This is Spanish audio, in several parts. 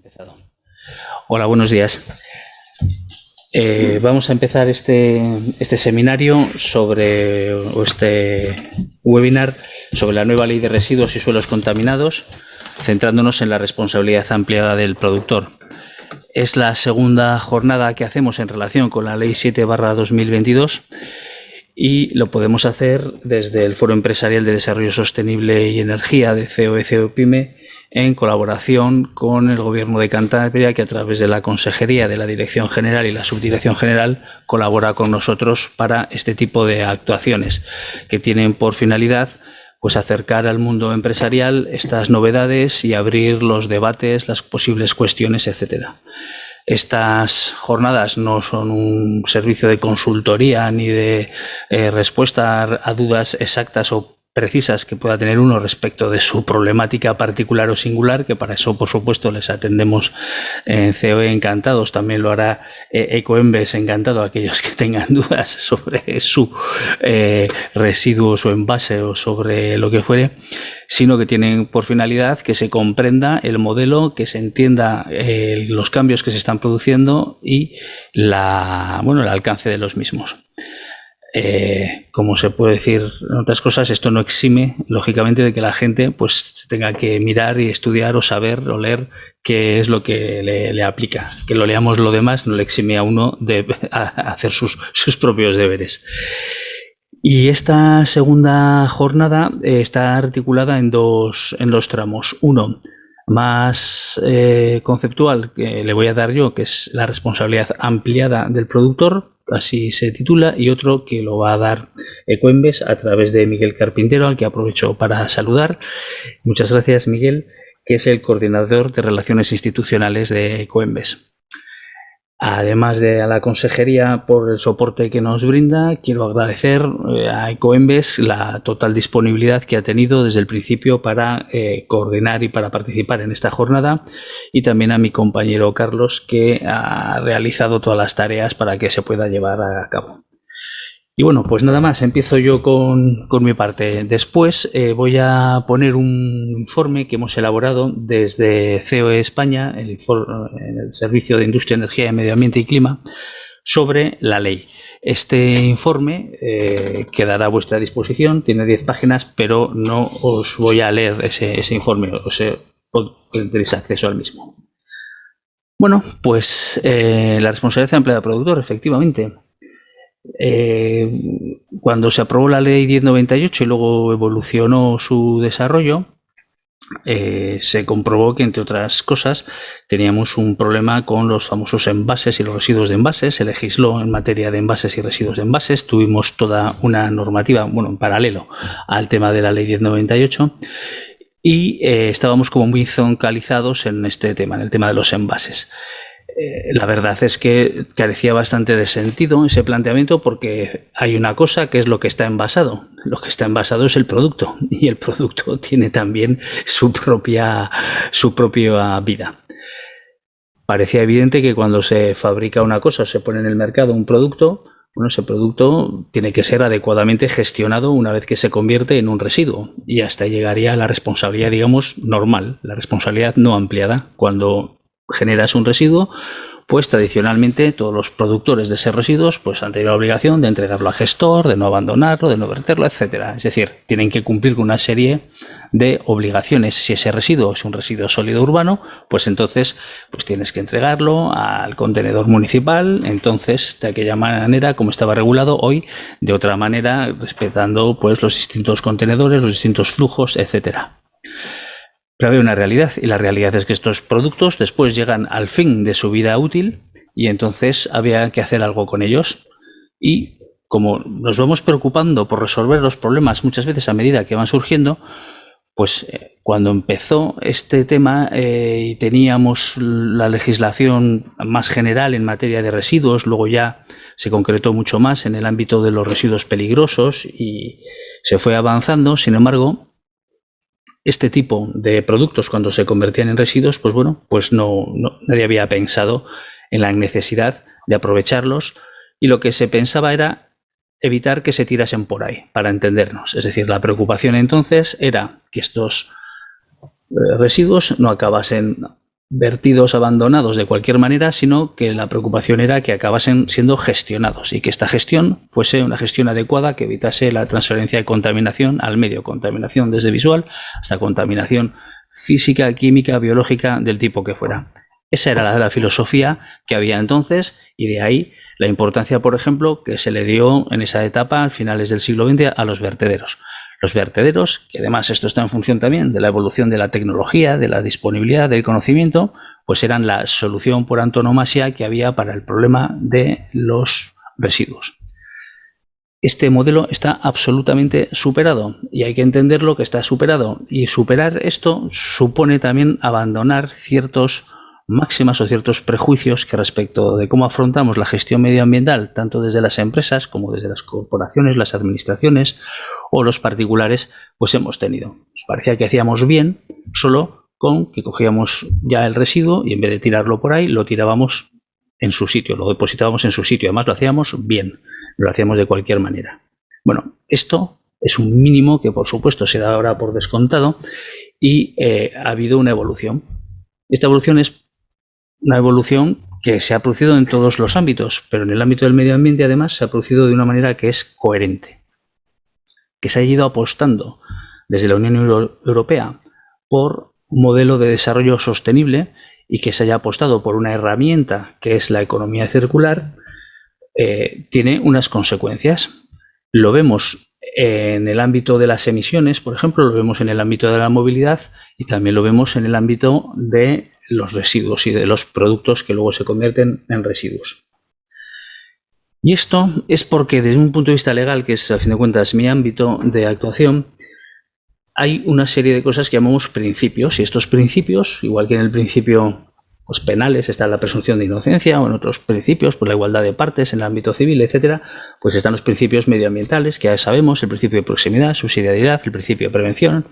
Empezado. Hola, buenos días. Vamos a empezar este seminario este webinar sobre la nueva ley de residuos y suelos contaminados, centrándonos en la responsabilidad ampliada del productor. Es la segunda jornada que hacemos en relación con la Ley 7/2022 y lo podemos hacer desde el Foro Empresarial de Desarrollo Sostenible y Energía de COE-COPYME, en colaboración con el Gobierno de Cantabria, que a través de la Consejería de la Dirección General y la Subdirección General colabora con nosotros para este tipo de actuaciones que tienen por finalidad pues acercar al mundo empresarial estas novedades y abrir los debates, las posibles cuestiones, etcétera. Estas jornadas no son un servicio de consultoría ni de respuesta a dudas exactas o precisas que pueda tener uno respecto de su problemática particular o singular, que para eso, por supuesto, les atendemos en COE encantados. También lo hará Ecoembes encantado a aquellos que tengan dudas sobre su residuo, su envase o sobre lo que fuere, sino que tienen por finalidad que se comprenda el modelo, que se entienda los cambios que se están produciendo y el alcance de los mismos. Como se puede decir en otras cosas, esto no exime, lógicamente, de que la gente pues tenga que mirar y estudiar o saber o leer qué es lo que le aplica. Que lo leamos lo demás no le exime a uno de hacer sus propios deberes. Y esta segunda jornada está articulada en dos tramos. Uno más conceptual, que le voy a dar yo, que es la responsabilidad ampliada del productor, así se titula, y otro que lo va a dar Ecoembes a través de Miguel Carpintero, al que aprovecho para saludar. Muchas gracias, Miguel, que es el coordinador de Relaciones Institucionales de Ecoembes. Además de a la consejería por el soporte que nos brinda, quiero agradecer a Ecoembes la total disponibilidad que ha tenido desde el principio para coordinar y para participar en esta jornada, y también a mi compañero Carlos, que ha realizado todas las tareas para que se pueda llevar a cabo. Y bueno, pues nada más, empiezo yo con mi parte. Después voy a poner un informe que hemos elaborado desde COE España, el Servicio de Industria, Energía, Medio Ambiente y Clima, sobre la ley. Este informe quedará a vuestra disposición, tiene 10 páginas, pero no os voy a leer ese informe, tendréis acceso al mismo. Bueno, pues la responsabilidad ampliada del productor, efectivamente. Cuando se aprobó la ley 1098 y luego evolucionó su desarrollo, se comprobó que, entre otras cosas, teníamos un problema con los famosos envases y los residuos de envases. Se legisló en materia de envases y residuos de envases. Tuvimos toda una normativa, en paralelo al tema de la ley 1098, y estábamos como muy zoncalizados en este tema, en el tema de los envases. La verdad es que carecía bastante de sentido ese planteamiento, porque hay una cosa que es lo que está envasado. Lo que está envasado es el producto, y el producto tiene también su propia vida. Parecía evidente que cuando se fabrica una cosa o se pone en el mercado un producto, ese producto tiene que ser adecuadamente gestionado una vez que se convierte en un residuo, y hasta llegaría a la responsabilidad, digamos, normal, la responsabilidad no ampliada. Cuando generas un residuo, pues tradicionalmente todos los productores de ese residuos pues han tenido la obligación de entregarlo a gestor, de no abandonarlo, de no verterlo, etcétera. Es decir, tienen que cumplir con una serie de obligaciones. Si ese residuo es un residuo sólido urbano, pues entonces pues tienes que entregarlo al contenedor municipal, entonces de aquella manera como estaba regulado. Hoy de otra manera, respetando pues los distintos contenedores, los distintos flujos, etcétera. Pero había una realidad, y la realidad es que estos productos después llegan al fin de su vida útil, y entonces había que hacer algo con ellos. Y como nos vamos preocupando por resolver los problemas muchas veces a medida que van surgiendo, pues cuando empezó este tema y teníamos la legislación más general en materia de residuos, luego ya se concretó mucho más en el ámbito de los residuos peligrosos y se fue avanzando. Sin embargo, este tipo de productos, cuando se convertían en residuos, pues nadie había pensado en la necesidad de aprovecharlos, y lo que se pensaba era evitar que se tirasen por ahí, para entendernos. Es decir, la preocupación entonces era que estos residuos no acabasen vertidos abandonados de cualquier manera, sino que la preocupación era que acabasen siendo gestionados y que esta gestión fuese una gestión adecuada que evitase la transferencia de contaminación al medio, contaminación desde visual hasta contaminación física, química, biológica, del tipo que fuera. Esa era la filosofía que había entonces, y de ahí la importancia, por ejemplo, que se le dio en esa etapa, a finales del siglo XX, a los vertederos. Los vertederos, que además esto está en función también de la evolución de la tecnología, de la disponibilidad del conocimiento, pues eran la solución por antonomasia que había para el problema de los residuos. Este modelo está absolutamente superado y hay que entenderlo que está superado, y superar esto supone también abandonar ciertos máximas o ciertos prejuicios que respecto de cómo afrontamos la gestión medioambiental, tanto desde las empresas como desde las corporaciones, las administraciones o los particulares, pues hemos tenido. Nos parecía que hacíamos bien solo con que cogíamos ya el residuo y en vez de tirarlo por ahí, lo tirábamos en su sitio, lo depositábamos en su sitio. Además lo hacíamos bien, lo hacíamos de cualquier manera. Bueno, esto es un mínimo que por supuesto se da ahora por descontado y ha habido una evolución. Esta evolución es una evolución que se ha producido en todos los ámbitos, pero en el ámbito del medio ambiente además se ha producido de una manera que es coherente, que se ha ido apostando desde la Unión Europea por un modelo de desarrollo sostenible y que se haya apostado por una herramienta que es la economía circular, tiene unas consecuencias. Lo vemos en el ámbito de las emisiones, por ejemplo, lo vemos en el ámbito de la movilidad y también lo vemos en el ámbito de los residuos y de los productos que luego se convierten en residuos. Y esto es porque desde un punto de vista legal, que es a fin de cuentas mi ámbito de actuación, hay una serie de cosas que llamamos principios, y estos principios, igual que en el principio pues, penales está la presunción de inocencia, o en otros principios, pues la igualdad de partes en el ámbito civil, etcétera, pues están los principios medioambientales, que ya sabemos, el principio de proximidad, subsidiariedad, el principio de prevención,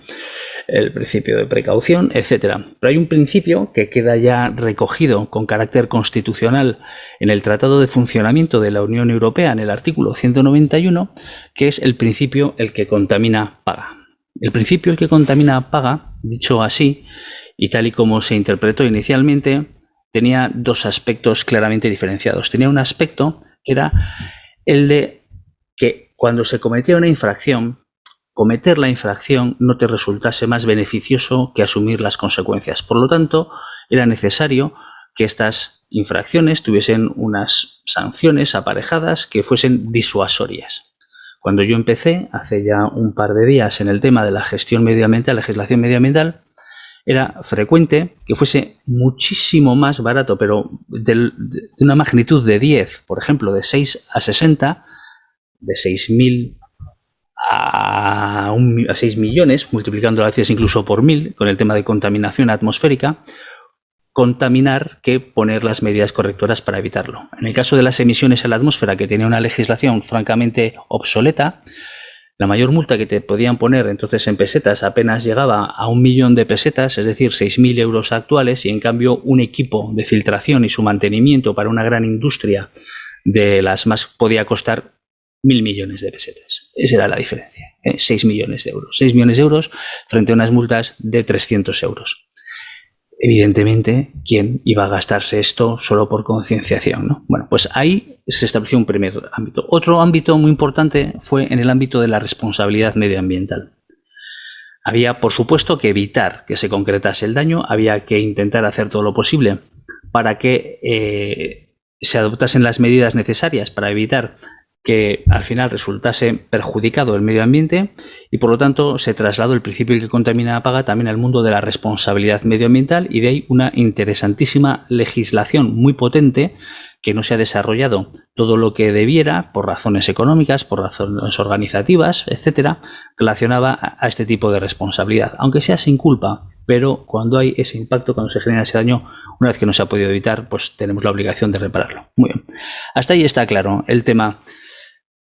el principio de precaución, etcétera. Pero hay un principio que queda ya recogido con carácter constitucional en el Tratado de Funcionamiento de la Unión Europea, en el artículo 191, que es el principio el que contamina paga. El principio el que contamina paga, dicho así, y tal y como se interpretó inicialmente, tenía dos aspectos claramente diferenciados. Tenía un aspecto que era el de que cuando se cometía una infracción, cometer la infracción no te resultase más beneficioso que asumir las consecuencias. Por lo tanto, era necesario que estas infracciones tuviesen unas sanciones aparejadas que fuesen disuasorias. Cuando yo empecé, hace ya un par de días, en el tema de la gestión medioambiental, legislación medioambiental, era frecuente que fuese muchísimo más barato, pero de una magnitud de 10, por ejemplo, de 6 a 60, de 6.000 a 6 millones, multiplicando a veces incluso por 1.000, con el tema de contaminación atmosférica, contaminar que poner las medidas correctoras para evitarlo. En el caso de las emisiones a la atmósfera, que tenía una legislación francamente obsoleta, la mayor multa que te podían poner entonces en pesetas apenas llegaba a 1 millón de pesetas, es decir, 6.000 euros actuales, y en cambio un equipo de filtración y su mantenimiento para una gran industria de las más podía costar 1.000 millones de pesetas. Esa era la diferencia, 6 millones de euros. 6 millones de euros frente a unas multas de 300 euros. Evidentemente, ¿quién iba a gastarse esto solo por concienciación, ¿no? Bueno, pues ahí se estableció un primer ámbito. Otro ámbito muy importante fue en el ámbito de la responsabilidad medioambiental. Había, por supuesto, que evitar que se concretase el daño, había que intentar hacer todo lo posible para que se adoptasen las medidas necesarias para evitar que al final resultase perjudicado el medio ambiente, y por lo tanto se trasladó el principio que contamina paga también al mundo de la responsabilidad medioambiental, y de ahí una interesantísima legislación muy potente que no se ha desarrollado todo lo que debiera por razones económicas, por razones organizativas, etcétera, relacionada a este tipo de responsabilidad, aunque sea sin culpa, pero cuando hay ese impacto, cuando se genera ese daño, una vez que no se ha podido evitar, pues tenemos la obligación de repararlo. Muy bien, hasta ahí está claro el tema.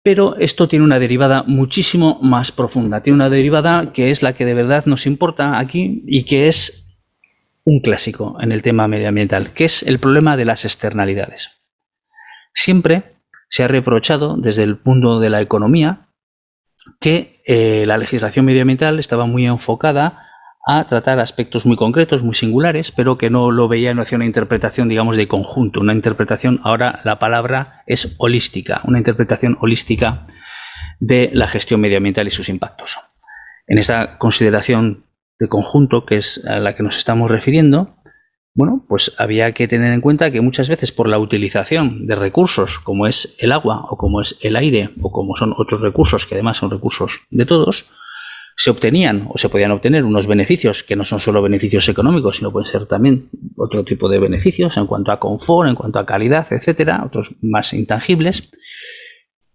Pero esto tiene una derivada muchísimo más profunda. Tiene una derivada que es la que de verdad nos importa aquí y que es un clásico en el tema medioambiental, que es el problema de las externalidades. Siempre se ha reprochado desde el punto de la economía que la legislación medioambiental estaba muy enfocada a tratar aspectos muy concretos, muy singulares, pero que no lo veían hacia una interpretación, digamos, de conjunto. Una interpretación, ahora la palabra es holística, una interpretación holística de la gestión medioambiental y sus impactos. En esa consideración de conjunto, que es a la que nos estamos refiriendo, bueno, pues había que tener en cuenta que muchas veces por la utilización de recursos como es el agua o como es el aire o como son otros recursos que además son recursos de todos, se obtenían o se podían obtener unos beneficios que no son solo beneficios económicos, sino pueden ser también otro tipo de beneficios en cuanto a confort, en cuanto a calidad, etcétera, otros más intangibles,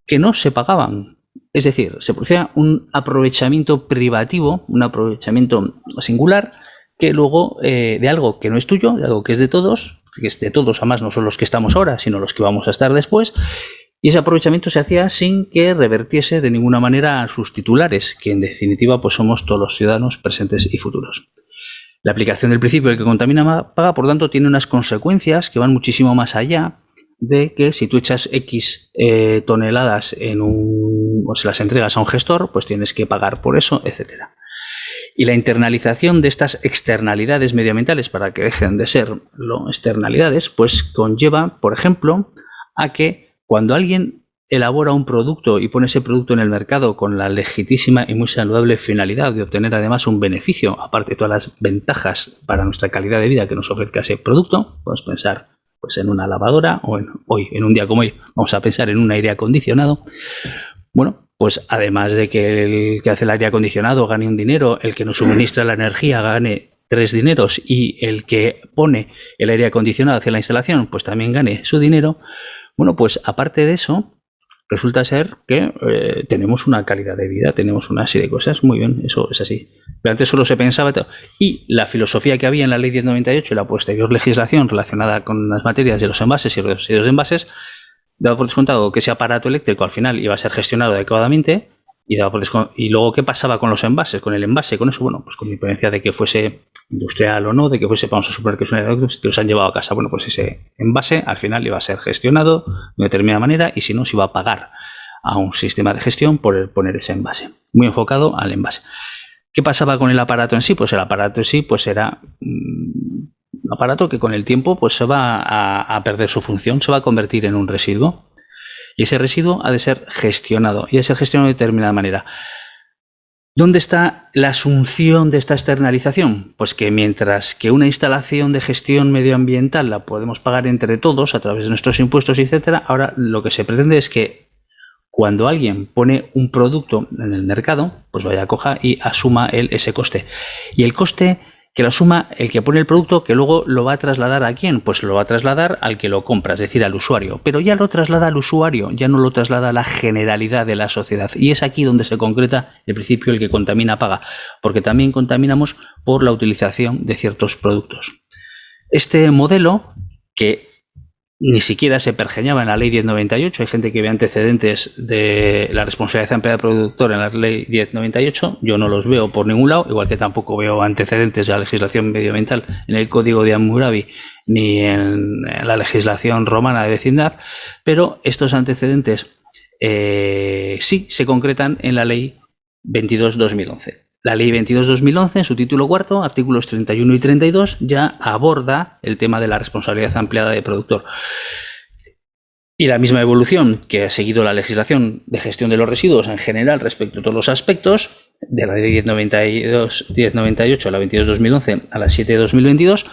que no se pagaban. Es decir, se producía un aprovechamiento privativo, un aprovechamiento singular, que luego de algo que no es tuyo, de algo que es de todos, además no son los que estamos ahora, sino los que vamos a estar después, y ese aprovechamiento se hacía sin que revertiese de ninguna manera a sus titulares, que en definitiva pues somos todos los ciudadanos presentes y futuros. La aplicación del principio del que contamina paga, por tanto, tiene unas consecuencias que van muchísimo más allá de que si tú echas X toneladas o se las entregas a un gestor, pues tienes que pagar por eso, etcétera. Y la internalización de estas externalidades medioambientales, para que dejen de ser externalidades, pues conlleva, por ejemplo, a que cuando alguien elabora un producto y pone ese producto en el mercado con la legítima y muy saludable finalidad de obtener además un beneficio, aparte de todas las ventajas para nuestra calidad de vida que nos ofrezca ese producto, podemos pensar pues en una lavadora o en un día como hoy vamos a pensar en un aire acondicionado. Bueno, pues además de que el que hace el aire acondicionado gane un dinero, el que nos suministra la energía gane 3 dineros y el que pone el aire acondicionado hacia la instalación pues también gane su dinero, bueno, pues aparte de eso, resulta ser que tenemos una calidad de vida, tenemos una serie de cosas, muy bien, eso es así. Pero antes solo se pensaba, y la filosofía que había en la Ley 1098 y la posterior legislación relacionada con las materias de los envases y residuos de envases, daba por descontado que ese aparato eléctrico al final iba a ser gestionado adecuadamente y luego qué pasaba con los envases, con el envase, con eso, bueno, pues con independencia de que fuese industrial o no, de que fuese, vamos a suponer que es un eléctrico, que los han llevado a casa, bueno, pues ese envase al final iba a ser gestionado de determinada manera y si no se iba a pagar a un sistema de gestión por poner ese envase, muy enfocado al envase. ¿Qué pasaba con el aparato en sí? Pues el aparato en sí pues era un aparato que con el tiempo pues se va a perder su función, se va a convertir en un residuo. Y ese residuo ha de ser gestionado y ha de ser gestionado de determinada manera. ¿Dónde está la asunción de esta externalización? Pues que mientras que una instalación de gestión medioambiental la podemos pagar entre todos a través de nuestros impuestos, etcétera, ahora lo que se pretende es que cuando alguien pone un producto en el mercado, pues vaya, coja y asuma él ese coste. Y el coste que lo asuma el que pone el producto, que luego lo va a trasladar ¿a quién? Pues lo va a trasladar al que lo compra, es decir, al usuario. Pero ya lo traslada al usuario, ya no lo traslada a la generalidad de la sociedad. Y es aquí donde se concreta el principio el que contamina paga, porque también contaminamos por la utilización de ciertos productos. Este modelo, que ni siquiera se pergeñaba en la Ley 1098, hay gente que ve antecedentes de la responsabilidad ampliada del productor en la Ley 1098, yo no los veo por ningún lado, igual que tampoco veo antecedentes de la legislación medioambiental en el Código de Hammurabi ni en la legislación romana de vecindad, pero estos antecedentes sí se concretan en la Ley 22/2011. La Ley 22/2011, en su título cuarto, artículos 31 y 32, ya aborda el tema de la responsabilidad ampliada del productor. Y la misma evolución que ha seguido la legislación de gestión de los residuos en general respecto a todos los aspectos, de la Ley 1098 a la 22/2011 a la 7/2022,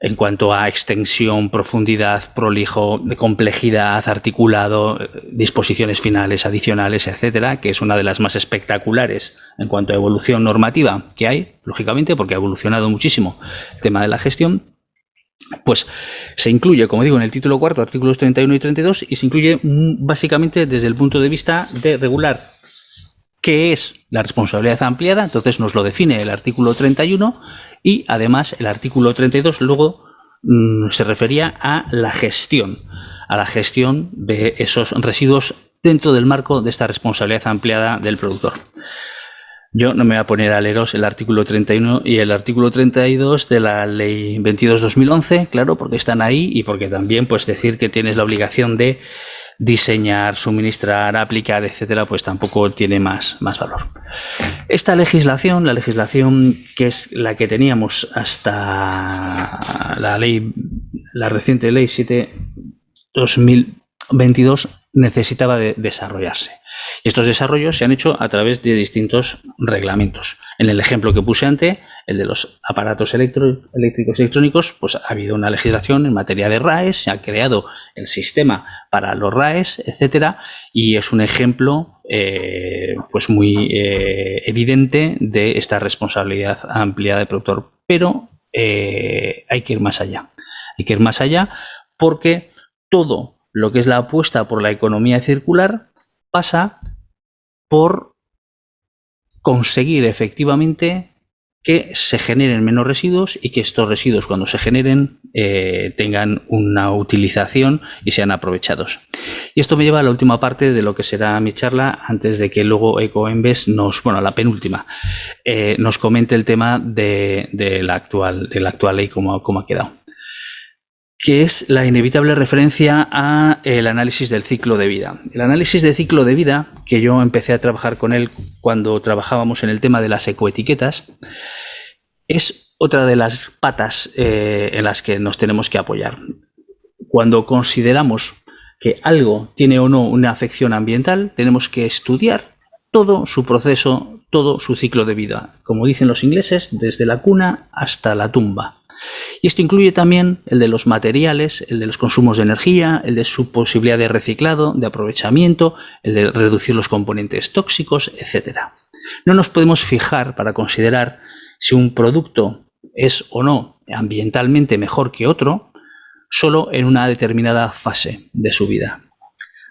en cuanto a extensión, profundidad, prolijo, de complejidad, articulado, disposiciones finales, adicionales, etcétera, que es una de las más espectaculares en cuanto a evolución normativa que hay, lógicamente, porque ha evolucionado muchísimo el tema de la gestión, pues se incluye, como digo, en el título cuarto, artículos 31 y 32, y se incluye básicamente desde el punto de vista de regular qué es la responsabilidad ampliada, entonces nos lo define el artículo 31, y además el artículo 32 luego se refería a la gestión de esos residuos dentro del marco de esta responsabilidad ampliada del productor. Yo no me voy a poner a leeros el artículo 31 y el artículo 32 de la Ley 22/2011, claro, porque están ahí y porque también pues decir que tienes la obligación de diseñar, suministrar, aplicar, etcétera, pues tampoco tiene más valor. Esta legislación, la legislación que es la que teníamos hasta la reciente ley 7/2022, necesitaba de desarrollarse. Y estos desarrollos se han hecho a través de distintos reglamentos. En el ejemplo que puse antes, el de los aparatos eléctricos electrónicos, pues ha habido una legislación en materia de RAEs, se ha creado el sistema para los RAEs, etcétera, y es un ejemplo pues muy evidente de esta responsabilidad amplia del productor. Pero hay que ir más allá. Hay que ir más allá porque todo lo que es la apuesta por la economía circular pasa por conseguir efectivamente que se generen menos residuos y que estos residuos, cuando se generen, tengan una utilización y sean aprovechados. Y esto me lleva a la última parte de lo que será mi charla, antes de que luego Ecoembes la penúltima, nos comente el tema de la actual ley, cómo ha quedado, que es la inevitable referencia a el análisis del ciclo de vida. El análisis de ciclo de vida, que yo empecé a trabajar con él cuando trabajábamos en el tema de las ecoetiquetas, es otra de las patas en las que nos tenemos que apoyar. Cuando consideramos que algo tiene o no una afección ambiental, tenemos que estudiar todo su proceso, todo su ciclo de vida, como dicen los ingleses, desde la cuna hasta la tumba. Y esto incluye también el de los materiales, el de los consumos de energía, el de su posibilidad de reciclado, de aprovechamiento, el de reducir los componentes tóxicos, etc. No nos podemos fijar para considerar si un producto es o no ambientalmente mejor que otro solo en una determinada fase de su vida.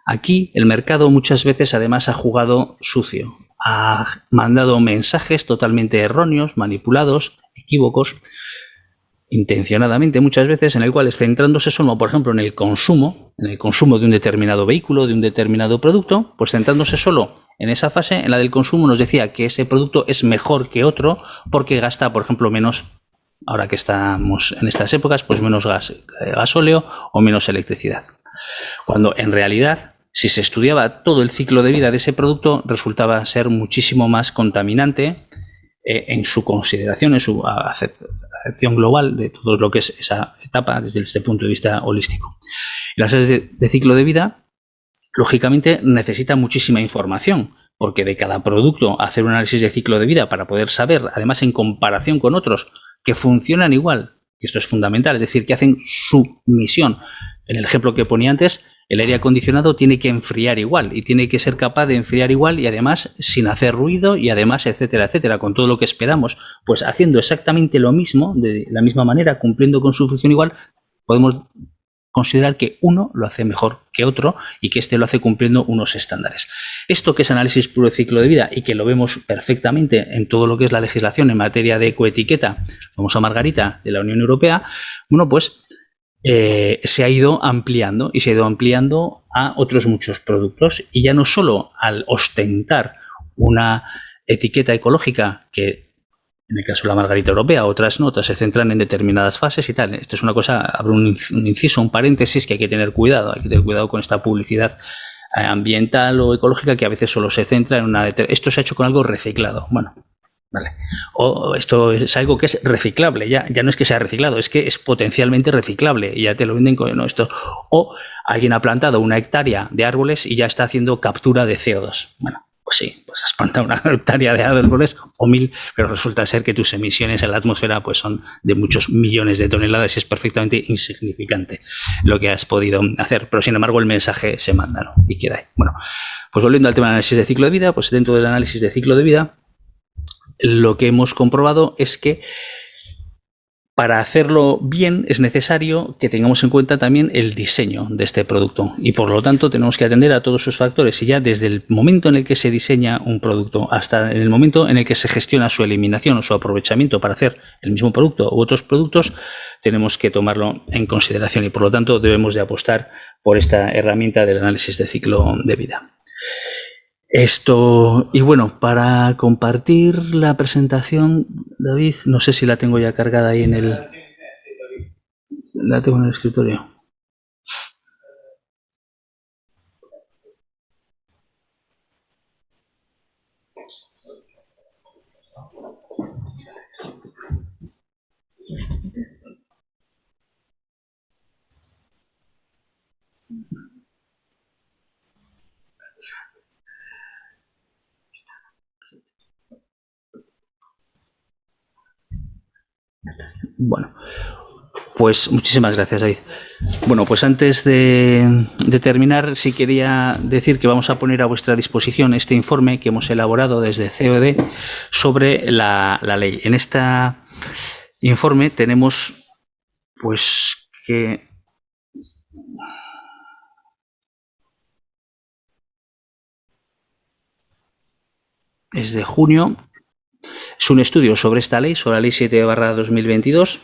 Aquí el mercado muchas veces además ha jugado sucio, ha mandado mensajes totalmente erróneos, manipulados, equívocos, intencionadamente muchas veces, en el cual, centrándose solo, por ejemplo, en el consumo de un determinado vehículo, de un determinado producto, pues centrándose solo en esa fase, en la del consumo, nos decía que ese producto es mejor que otro porque gasta, por ejemplo, menos, ahora que estamos en estas épocas, pues menos gasóleo o menos electricidad. Cuando en realidad, si se estudiaba todo el ciclo de vida de ese producto, resultaba ser muchísimo más contaminante en su consideración, en su acepción global de todo lo que es esa etapa desde este punto de vista holístico. Las áreas de ciclo de vida, lógicamente, necesitan muchísima información, porque de cada producto hacer un análisis de ciclo de vida para poder saber, además en comparación con otros, que funcionan igual, y esto es fundamental, es decir, que hacen su misión. En el ejemplo que ponía antes, el aire acondicionado tiene que enfriar igual y tiene que ser capaz de enfriar igual y además sin hacer ruido y además, etcétera, etcétera, con todo lo que esperamos. Pues haciendo exactamente lo mismo, de la misma manera, cumpliendo con su función igual, podemos considerar que uno lo hace mejor que otro y que éste lo hace cumpliendo unos estándares. Esto que es análisis puro de ciclo de vida y que lo vemos perfectamente en todo lo que es la legislación en materia de ecoetiqueta, vamos a Margarita, de la Unión Europea, bueno, pues se ha ido ampliando y se ha ido ampliando a otros muchos productos, y ya no solo al ostentar una etiqueta ecológica que en el caso de la Margarita Europea, otras no, otras se centran en determinadas fases y tal. Esto es una cosa, abro un inciso, un paréntesis, que hay que tener cuidado con esta publicidad ambiental o ecológica que a veces solo se centra en una esto se ha hecho con algo reciclado. Bueno, vale. O esto es algo que es reciclable, ya no es que sea reciclado, es que es potencialmente reciclable y ya te lo venden con esto. O alguien ha plantado 1 hectárea de árboles y ya está haciendo captura de CO2. Bueno, pues sí, pues has plantado 1 hectárea de árboles o 1000, pero resulta ser que tus emisiones en la atmósfera pues son de muchos millones de toneladas y es perfectamente insignificante lo que has podido hacer. Pero sin embargo el mensaje se manda, ¿no? Y queda ahí. Bueno, pues volviendo al tema del análisis de ciclo de vida, pues dentro del análisis de ciclo de vida, lo que hemos comprobado es que para hacerlo bien es necesario que tengamos en cuenta también el diseño de este producto y por lo tanto tenemos que atender a todos sus factores, y ya desde el momento en el que se diseña un producto hasta el momento en el que se gestiona su eliminación o su aprovechamiento para hacer el mismo producto u otros productos, tenemos que tomarlo en consideración y por lo tanto debemos de apostar por esta herramienta del análisis de ciclo de vida. Esto, y bueno, para compartir la presentación, David, no sé si la tengo ya cargada ahí la tengo en el escritorio. Bueno, pues muchísimas gracias, David. Bueno, pues antes de terminar, sí quería decir que vamos a poner a vuestra disposición este informe que hemos elaborado desde COED sobre la ley. En este informe tenemos, pues, que... es de junio. Es un estudio sobre esta ley, sobre la ley 7/2022,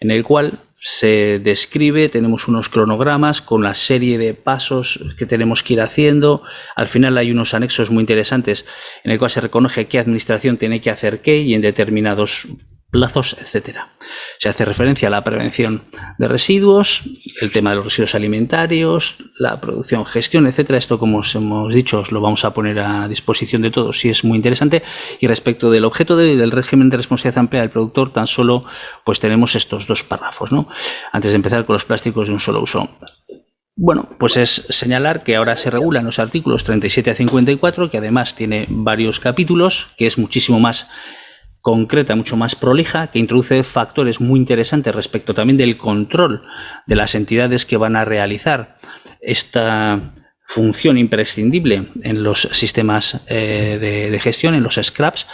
en el cual se describe, tenemos unos cronogramas con la serie de pasos que tenemos que ir haciendo. Al final hay unos anexos muy interesantes en el cual se reconoce qué administración tiene que hacer qué y en determinados plazos, etcétera. Se hace referencia a la prevención de residuos, el tema de los residuos alimentarios, la producción, gestión, etcétera. Esto, como os hemos dicho, os lo vamos a poner a disposición de todos y es muy interesante. Y respecto del objeto del régimen de responsabilidad ampliada del productor, tan solo pues tenemos estos dos párrafos, ¿no? Antes de empezar con los plásticos de un solo uso. Bueno, pues es señalar que ahora se regulan los artículos 37 a 54, que además tiene varios capítulos, que es muchísimo más concreta, mucho más prolija, que introduce factores muy interesantes respecto también del control de las entidades que van a realizar esta función imprescindible en los sistemas de gestión, en los scraps,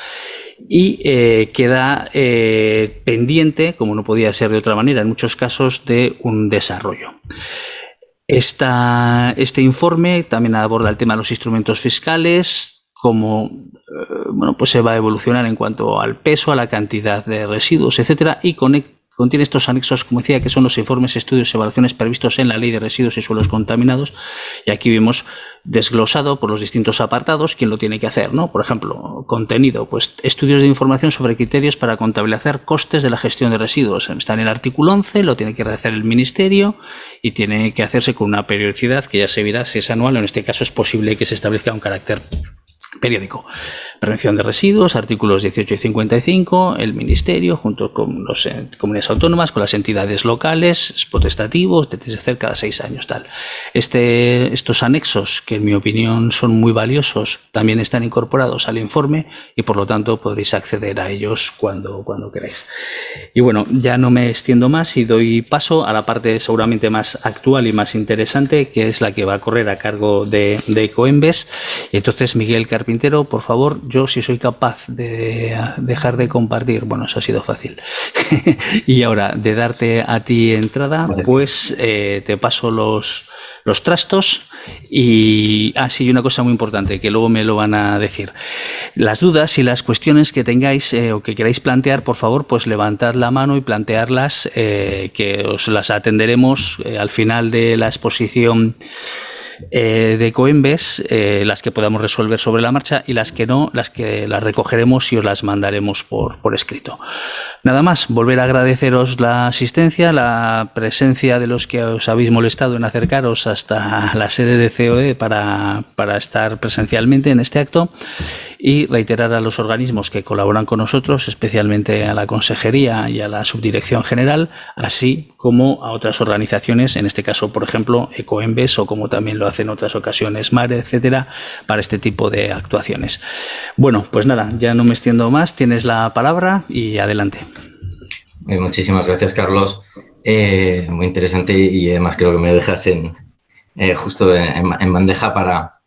y queda pendiente, como no podía ser de otra manera en muchos casos, de un desarrollo. Este informe también aborda el tema de los instrumentos fiscales, cómo bueno, pues se va a evolucionar en cuanto al peso, a la cantidad de residuos, etcétera, y contiene estos anexos, como decía, que son los informes, estudios y evaluaciones previstos en la Ley de Residuos y Suelos Contaminados, y aquí vemos desglosado por los distintos apartados quién lo tiene que hacer, ¿no? Por ejemplo, contenido, pues estudios de información sobre criterios para contabilizar costes de la gestión de residuos. Está en el artículo 11, lo tiene que realizar el Ministerio y tiene que hacerse con una periodicidad que ya se verá si es anual o en este caso es posible que se establezca un carácter periódico. Prevención de residuos, artículos 18 y 55, el Ministerio, junto con las comunidades autónomas, con las entidades locales, potestativos, desde hacer cada 6 años, tal. Estos anexos, que en mi opinión son muy valiosos, también están incorporados al informe y por lo tanto podréis acceder a ellos cuando queráis. Y bueno, ya no me extiendo más y doy paso a la parte seguramente más actual y más interesante, que es la que va a correr a cargo de Ecoembes. Entonces, Miguel Carpintero, por favor, yo si soy capaz de dejar de compartir, bueno, eso ha sido fácil, y ahora de darte a ti entrada, pues te paso los trastos y sí, una cosa muy importante que luego me lo van a decir. Las dudas y las cuestiones que tengáis o que queráis plantear, por favor, pues levantad la mano y plantearlas, que os las atenderemos al final de la exposición de Ecoembes, las que podamos resolver sobre la marcha y las que no, las recogeremos y os las mandaremos por escrito. Nada más, volver a agradeceros la asistencia, la presencia de los que os habéis molestado en acercaros hasta la sede de COE para estar presencialmente en este acto y reiterar a los organismos que colaboran con nosotros, especialmente a la Consejería y a la Subdirección General, así como a otras organizaciones, en este caso, por ejemplo, Ecoembes o como también lo hace en otras ocasiones MARE, etcétera, para este tipo de actuaciones. Bueno, pues nada, ya no me extiendo más, tienes la palabra y adelante. Muchísimas gracias, Carlos. Muy interesante y además creo que me dejas justo en bandeja para...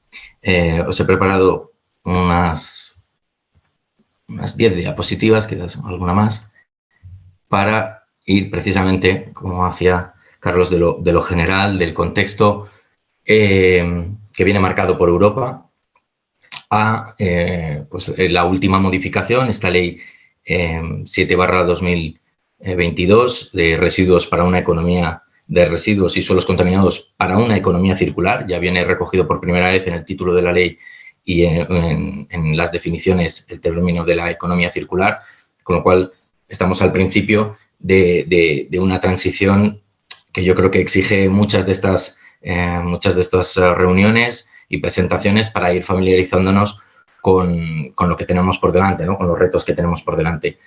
os he preparado unas 10 diapositivas, quizás alguna más, para ir precisamente, como hacía Carlos, de lo general, del contexto que viene marcado por Europa, a pues, la última modificación, esta ley 7/2022 de residuos para una economía de residuos y suelos contaminados para una economía circular. Ya viene recogido por primera vez en el título de la ley y en las definiciones el término de la economía circular, con lo cual estamos al principio de una transición que yo creo que exige muchas de estas reuniones y presentaciones para ir familiarizándonos con lo que tenemos por delante, ¿no? Con los retos que tenemos por delante.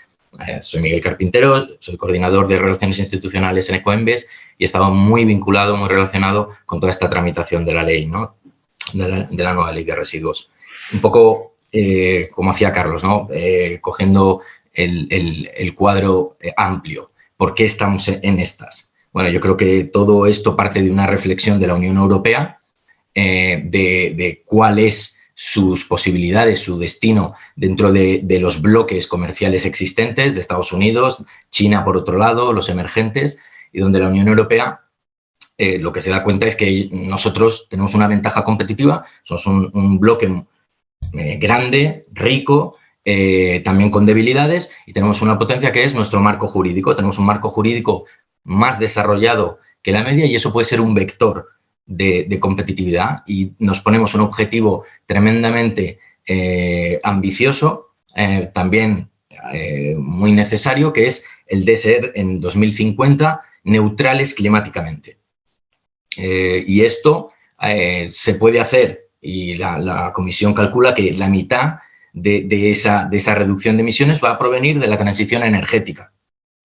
Soy Miguel Carpintero, soy coordinador de Relaciones Institucionales en Ecoembes y he estado muy vinculado, muy relacionado con toda esta tramitación de la ley, ¿no? de la nueva ley de residuos. Un poco como hacía Carlos, ¿no? Cogiendo el cuadro amplio. ¿por qué estamos en estas? Bueno, yo creo que todo esto parte de una reflexión de la Unión Europea de cuál es sus posibilidades, su destino dentro de los bloques comerciales existentes de Estados Unidos, China por otro lado, los emergentes, y donde la Unión Europea lo que se da cuenta es que nosotros tenemos una ventaja competitiva, somos un bloque grande, rico, también con debilidades, y tenemos una potencia que es nuestro marco jurídico. Tenemos un marco jurídico más desarrollado que la media y eso puede ser un vector de competitividad, y nos ponemos un objetivo tremendamente ambicioso, también muy necesario, que es el de ser en 2050 neutrales climáticamente. Y esto se puede hacer, y la Comisión calcula que la mitad de esa reducción de emisiones va a provenir de la transición energética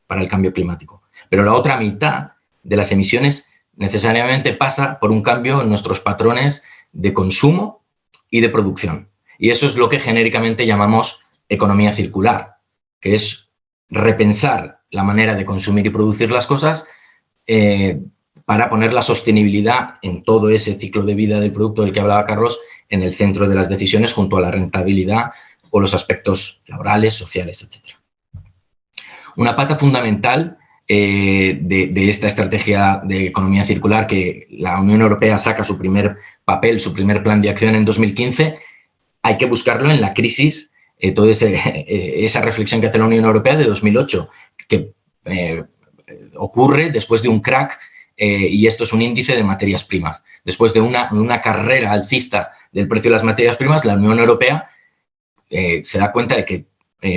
para el cambio climático. Pero la otra mitad de las emisiones necesariamente pasa por un cambio en nuestros patrones de consumo y de producción. Y eso es lo que genéricamente llamamos economía circular, que es repensar la manera de consumir y producir las cosas para poner la sostenibilidad en todo ese ciclo de vida del producto del que hablaba Carlos en el centro de las decisiones, junto a la rentabilidad o los aspectos laborales, sociales, etc. Una pata fundamental de esta estrategia de economía circular, que la Unión Europea saca su primer papel, su primer plan de acción en 2015, hay que buscarlo en la crisis, toda esa reflexión que hace la Unión Europea de 2008, que ocurre después de un crack, y esto es un índice de materias primas. Después de una carrera alcista del precio de las materias primas, la Unión Europea se da cuenta de que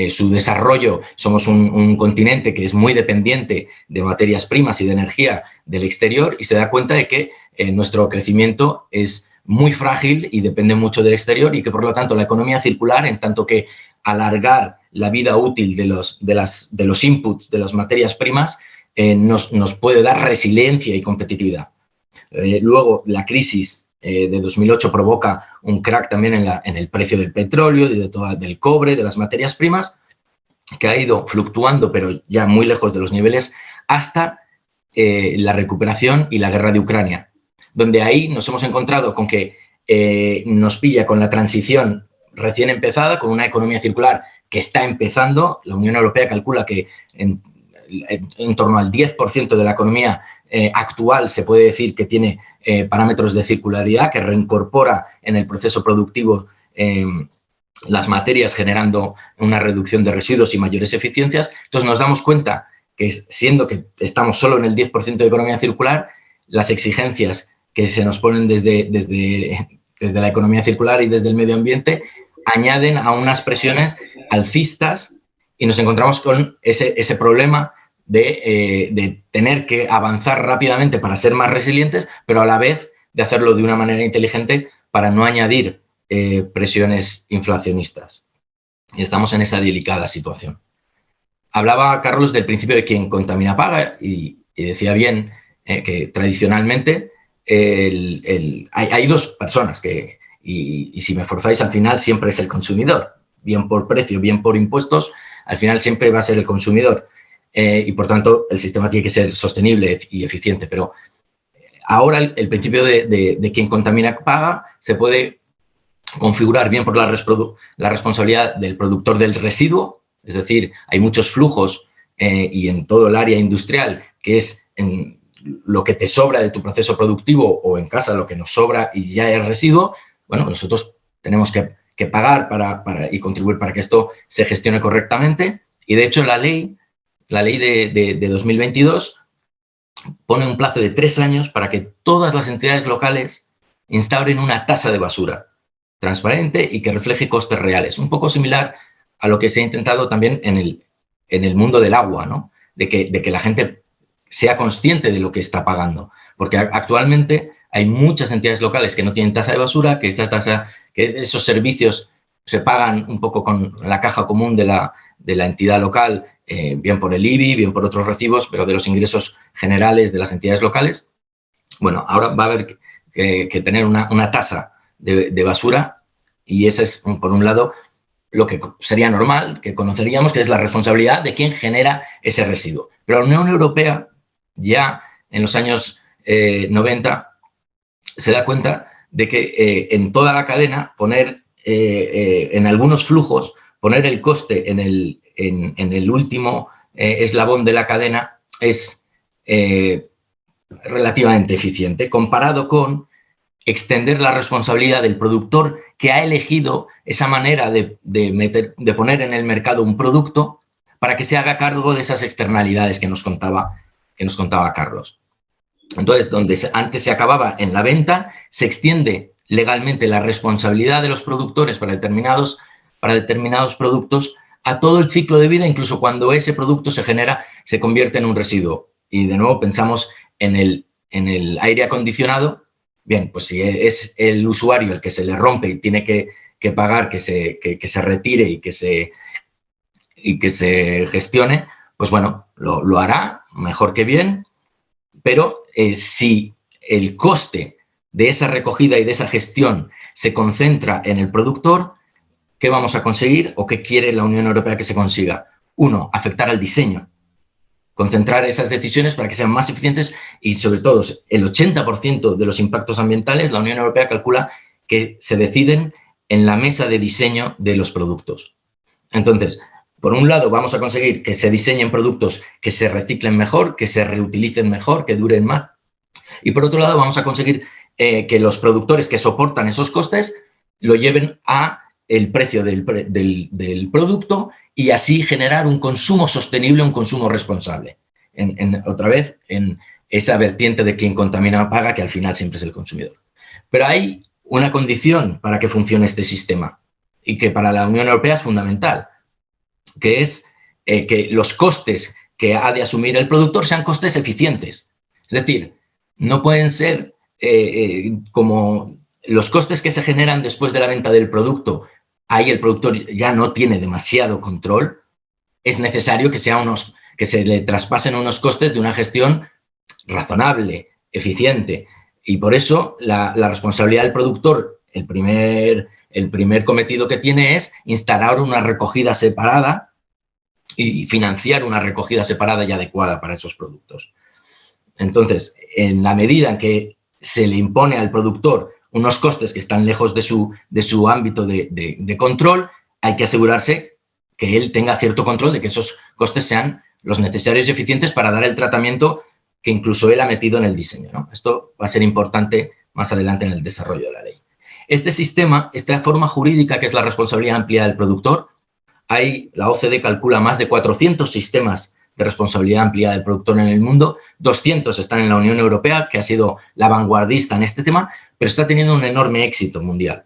su desarrollo, somos un continente que es muy dependiente de materias primas y de energía del exterior, y se da cuenta de que nuestro crecimiento es muy frágil y depende mucho del exterior, y que por lo tanto la economía circular, en tanto que alargar la vida útil de los inputs, de las materias primas, nos puede dar resiliencia y competitividad. Luego, la crisis de 2008 provoca un crack también en el precio del petróleo, del cobre, de las materias primas, que ha ido fluctuando, pero ya muy lejos de los niveles, hasta la recuperación y la guerra de Ucrania, donde ahí nos hemos encontrado con que nos pilla con la transición recién empezada, con una economía circular que está empezando. La Unión Europea calcula que en torno al 10% de la economía actual se puede decir que tiene parámetros de circularidad, que reincorpora en el proceso productivo las materias, generando una reducción de residuos y mayores eficiencias. Entonces nos damos cuenta que, siendo que estamos solo en el 10% de economía circular, las exigencias que se nos ponen desde la economía circular y desde el medio ambiente añaden a unas presiones alcistas, y nos encontramos con ese problema de tener que avanzar rápidamente para ser más resilientes, pero a la vez de hacerlo de una manera inteligente para no añadir presiones inflacionistas. Y estamos en esa delicada situación. Hablaba Carlos del principio de quien contamina paga, y decía bien que tradicionalmente hay dos personas que, y si me forzáis, al final siempre es el consumidor, bien por precio, bien por impuestos, al final siempre va a ser el consumidor. Y por tanto el sistema tiene que ser sostenible y eficiente, pero ahora el principio de quien contamina paga se puede configurar bien por la responsabilidad del productor del residuo, es decir, hay muchos flujos y en todo el área industrial, que es en lo que te sobra de tu proceso productivo, o en casa lo que nos sobra y ya es residuo. Bueno, nosotros tenemos que pagar y contribuir para que esto se gestione correctamente, y de hecho la ley de 2022 pone un plazo de 3 años para que todas las entidades locales instauren una tasa de basura transparente y que refleje costes reales. Un poco similar a lo que se ha intentado también en el mundo del agua, ¿no? De que la gente sea consciente de lo que está pagando. Porque actualmente hay muchas entidades locales que no tienen tasa de basura, que esos servicios se pagan un poco con la caja común de la entidad local, bien por el IBI, bien por otros recibos, pero de los ingresos generales de las entidades locales. Bueno, ahora va a haber que tener una tasa de basura, y ese es, por un lado, lo que sería normal, que conoceríamos, que es la responsabilidad de quien genera ese residuo. Pero la Unión Europea ya en los años 90 se da cuenta de que en toda la cadena poner, en algunos flujos, poner el coste en el último eslabón de la cadena es relativamente eficiente, comparado con extender la responsabilidad del productor que ha elegido esa manera de poner en el mercado un producto para que se haga cargo de esas externalidades que nos contaba Carlos. Entonces, donde antes se acababa en la venta, se extiende legalmente la responsabilidad de los productores para determinados productos a todo el ciclo de vida, incluso cuando ese producto se convierte en un residuo. Y de nuevo pensamos en el aire acondicionado. Bien, pues si es el usuario el que se le rompe y tiene que pagar que se retire y que se gestione, pues bueno, lo hará mejor que bien, pero si el coste de esa recogida y de esa gestión se concentra en el productor, ¿qué vamos a conseguir o qué quiere la Unión Europea que se consiga? Uno, afectar al diseño. Concentrar esas decisiones para que sean más eficientes y, sobre todo, el 80% de los impactos ambientales, la Unión Europea calcula que se deciden en la mesa de diseño de los productos. Entonces, por un lado, vamos a conseguir que se diseñen productos que se reciclen mejor, que se reutilicen mejor, que duren más. Y, por otro lado, vamos a conseguir que los productores que soportan esos costes lo lleven a el precio del producto y así generar un consumo sostenible, un consumo responsable. Otra vez, en esa vertiente de quien contamina paga, que al final siempre es el consumidor. Pero hay una condición para que funcione este sistema y que para la Unión Europea es fundamental, que es que los costes que ha de asumir el productor sean costes eficientes. Es decir, no pueden ser como los costes que se generan después de la venta del producto. Ahí el productor ya no tiene demasiado control. Es necesario que se le traspasen unos costes de una gestión razonable, eficiente. Y por eso la responsabilidad del productor, el primer cometido que tiene es instalar una recogida separada y financiar una recogida separada y adecuada para esos productos. Entonces, en la medida en que se le impone al productor unos costes que están lejos de su ámbito de control, hay que asegurarse que él tenga cierto control de que esos costes sean los necesarios y eficientes para dar el tratamiento que incluso él ha metido en el diseño, ¿no? Esto va a ser importante más adelante en el desarrollo de la ley. Este sistema, esta forma jurídica que es la responsabilidad ampliada del productor, la OCDE calcula más de 400 sistemas de responsabilidad ampliada del productor en el mundo, 200 están en la Unión Europea, que ha sido la vanguardista en este tema, pero está teniendo un enorme éxito mundial.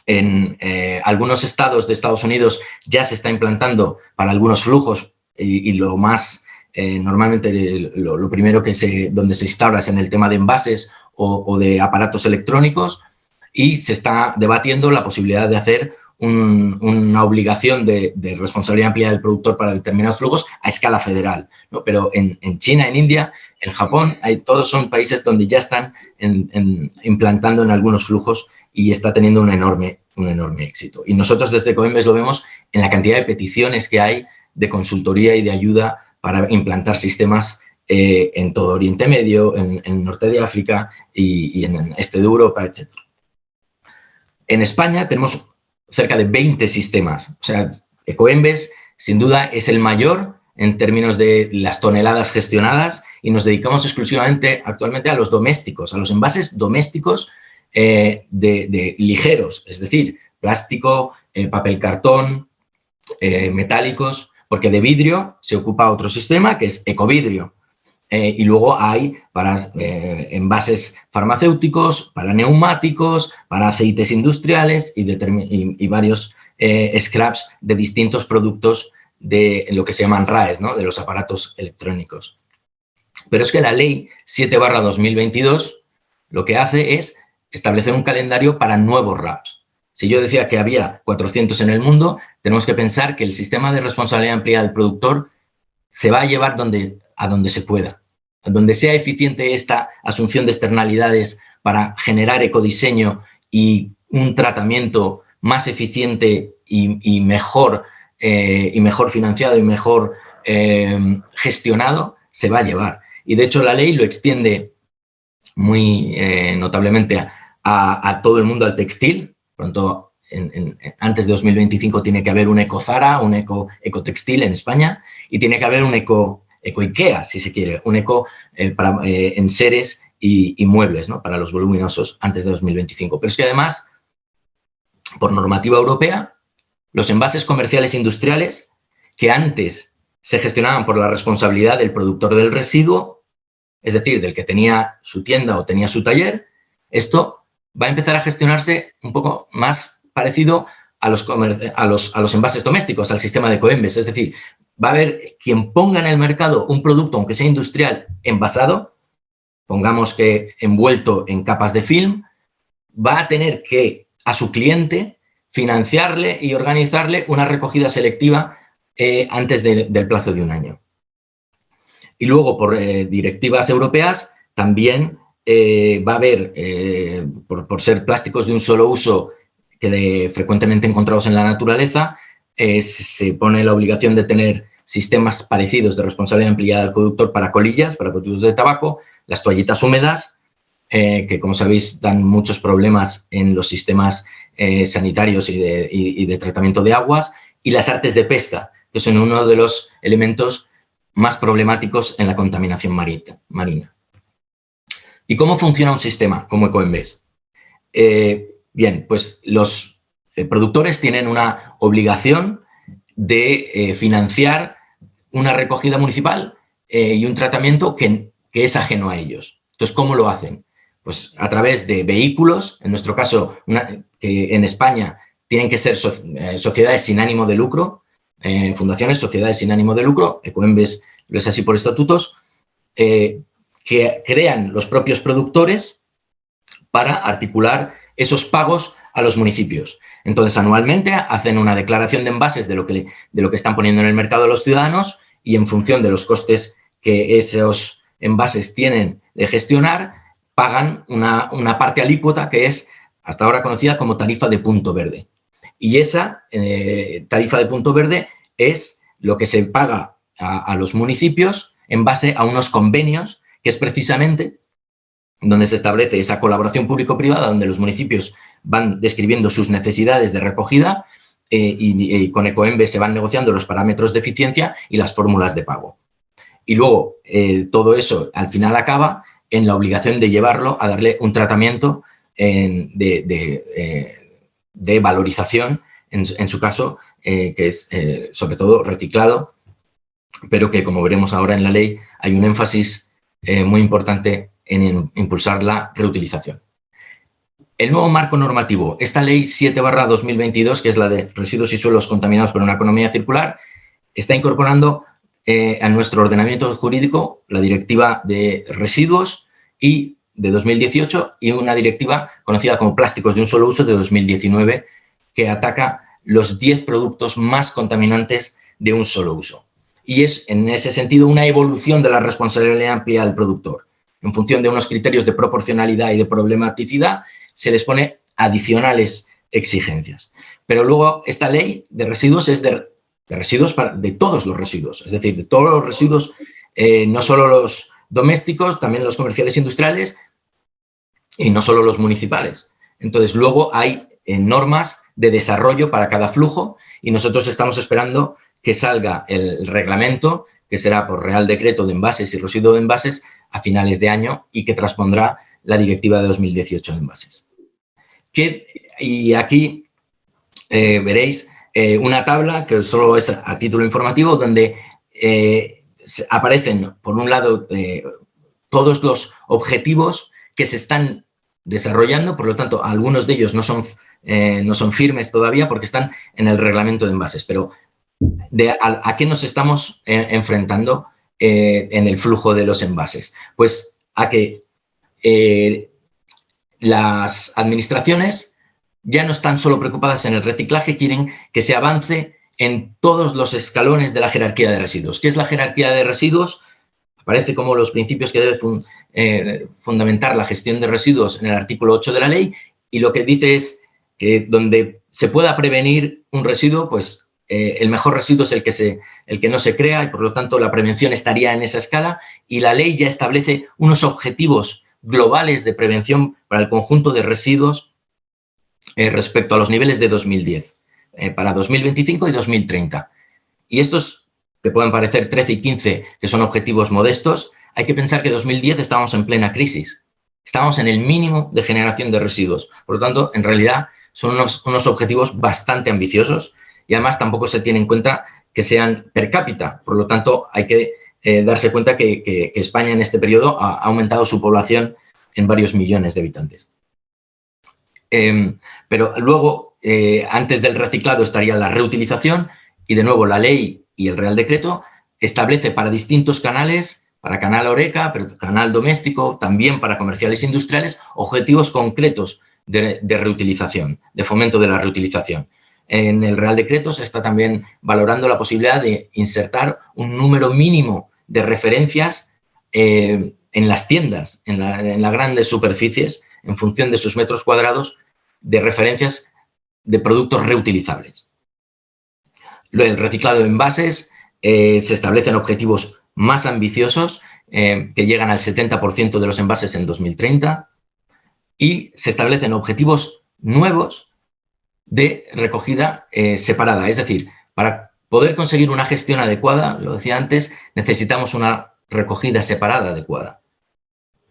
En algunos estados de Estados Unidos ya se está implantando para algunos flujos y lo más, normalmente lo primero donde se instaura es en el tema de envases o de aparatos electrónicos y se está debatiendo la posibilidad de hacer una obligación de responsabilidad ampliada del productor para determinados flujos a escala federal, ¿no? Pero en China, en India, en Japón, todos son países donde ya están implantando en algunos flujos y está teniendo un enorme éxito. Y nosotros desde Ecoembes lo vemos en la cantidad de peticiones que hay de consultoría y de ayuda para implantar sistemas en todo Oriente Medio, en Norte de África y en este de Europa, etc. En España tenemos cerca de 20 sistemas. O sea, Ecoembes, sin duda, es el mayor en términos de las toneladas gestionadas y nos dedicamos exclusivamente actualmente a los domésticos, a los envases domésticos de ligeros, es decir, plástico, papel cartón, metálicos, porque de vidrio se ocupa otro sistema que es Ecovidrio. Y luego hay para envases farmacéuticos, para neumáticos, para aceites industriales y varios scraps de distintos productos de lo que se llaman RAEs, ¿no? De los aparatos electrónicos. Pero es que la ley 7/2022 lo que hace es establecer un calendario para nuevos RAPs. Si yo decía que había 400 en el mundo, tenemos que pensar que el sistema de responsabilidad ampliada del productor se va a llevar a donde se pueda, a donde sea eficiente esta asunción de externalidades para generar ecodiseño y un tratamiento más eficiente y mejor financiado y mejor gestionado se va a llevar. Y de hecho la ley lo extiende muy notablemente a todo el mundo, al textil. Pronto, antes de 2025 tiene que haber un eco-Zara, un ecotextil en España, y tiene que haber un eco-IKEA, si se quiere, un eco para enseres y muebles, ¿no?, para los voluminosos antes de 2025. Pero es que además, por normativa europea, los envases comerciales industriales que antes se gestionaban por la responsabilidad del productor del residuo, es decir, del que tenía su tienda o tenía su taller, esto va a empezar a gestionarse un poco más parecido a los envases domésticos, al sistema de Ecoembes. Es decir, va a haber quien ponga en el mercado un producto, aunque sea industrial, envasado, pongamos que envuelto en capas de film, va a tener que a su cliente financiarle y organizarle una recogida selectiva antes del plazo de un año. Y luego, por directivas europeas, también va a haber, por ser plásticos de un solo uso frecuentemente encontrados en la naturaleza, se pone la obligación de tener sistemas parecidos de responsabilidad ampliada del productor para colillas, para productos de tabaco, las toallitas húmedas, que como sabéis dan muchos problemas en los sistemas sanitarios y de tratamiento de aguas, y las artes de pesca, que son uno de los elementos más problemáticos en la contaminación marina. ¿Y cómo funciona un sistema como Ecoembes? Bien, pues los productores tienen una obligación de financiar una recogida municipal y un tratamiento que es ajeno a ellos. Entonces, ¿cómo lo hacen? Pues a través de vehículos, en nuestro caso, que en España tienen que ser sociedades sin ánimo de lucro, fundaciones, sociedades sin ánimo de lucro, Ecoembes lo es así por estatutos, que crean los propios productores para articular esos pagos a los municipios. Entonces, anualmente hacen una declaración de envases de lo que están poniendo en el mercado los ciudadanos y en función de los costes que esos envases tienen de gestionar, pagan una parte alícuota que es hasta ahora conocida como tarifa de punto verde. Y esa tarifa de punto verde es lo que se paga a los municipios en base a unos convenios, que es precisamente donde se establece esa colaboración público-privada, donde los municipios van describiendo sus necesidades de recogida y con Ecoembes se van negociando los parámetros de eficiencia y las fórmulas de pago. Y luego todo eso al final acaba en la obligación de llevarlo a darle un tratamiento de valorización, en su caso, que es sobre todo reciclado, pero que, como veremos ahora en la ley, hay un énfasis muy importante en impulsar la reutilización. El nuevo marco normativo, esta ley 7/2022, que es la de residuos y suelos contaminados por una economía circular, está incorporando a nuestro ordenamiento jurídico la directiva de residuos y de 2018 y una directiva conocida como plásticos de un solo uso de 2019, que ataca los 10 productos más contaminantes de un solo uso. Y es, en ese sentido, una evolución de la responsabilidad amplia del productor. En función de unos criterios de proporcionalidad y de problematicidad, se les pone adicionales exigencias. Pero luego esta ley de residuos es de residuos de todos los residuos, es decir, de todos los residuos, no solo los domésticos, también los comerciales industriales y no solo los municipales. Entonces, luego hay normas de desarrollo para cada flujo y nosotros estamos esperando que salga el reglamento, que será por Real Decreto de Envases y Residuos de Envases a finales de año y que transpondrá la Directiva de 2018 de Envases. Y aquí veréis una tabla que solo es a título informativo, donde aparecen, por un lado, todos los objetivos que se están desarrollando, por lo tanto, algunos de ellos no son firmes todavía porque están en el reglamento de envases, pero ¿a qué nos estamos enfrentando en el flujo de los envases? Pues a que las administraciones ya no están solo preocupadas en el reciclaje, quieren que se avance en todos los escalones de la jerarquía de residuos. ¿Qué es la jerarquía de residuos? Aparece como los principios que debe fundamentar la gestión de residuos en el artículo 8 de la ley y lo que dice es que donde se pueda prevenir un residuo, pues el mejor residuo es el que no se crea y por lo tanto la prevención estaría en esa escala y la ley ya establece unos objetivos globales de prevención para el conjunto de residuos respecto a los niveles de 2010, para 2025 y 2030. Y estos, que pueden parecer 13 y 15, que son objetivos modestos, hay que pensar que en 2010 estábamos en plena crisis. Estábamos en el mínimo de generación de residuos. Por lo tanto, en realidad, son unos objetivos bastante ambiciosos y además tampoco se tiene en cuenta que sean per cápita. Por lo tanto, hay que darse cuenta que España en este periodo ha aumentado su población en varios millones de habitantes. Pero luego, antes del reciclado estaría la reutilización y, de nuevo, la ley y el Real Decreto establece para distintos canales, para canal Horeca, pero canal doméstico, también para comerciales industriales, objetivos concretos de reutilización, de fomento de la reutilización. En el Real Decreto se está también valorando la posibilidad de insertar un número mínimo de referencias en las tiendas, en las grandes superficies, en función de sus metros cuadrados, de referencias de productos reutilizables. El reciclado de envases, se establecen objetivos más ambiciosos que llegan al 70% de los envases en 2030 y se establecen objetivos nuevos de recogida separada. Es decir, para poder conseguir una gestión adecuada, lo decía antes, necesitamos una recogida separada adecuada.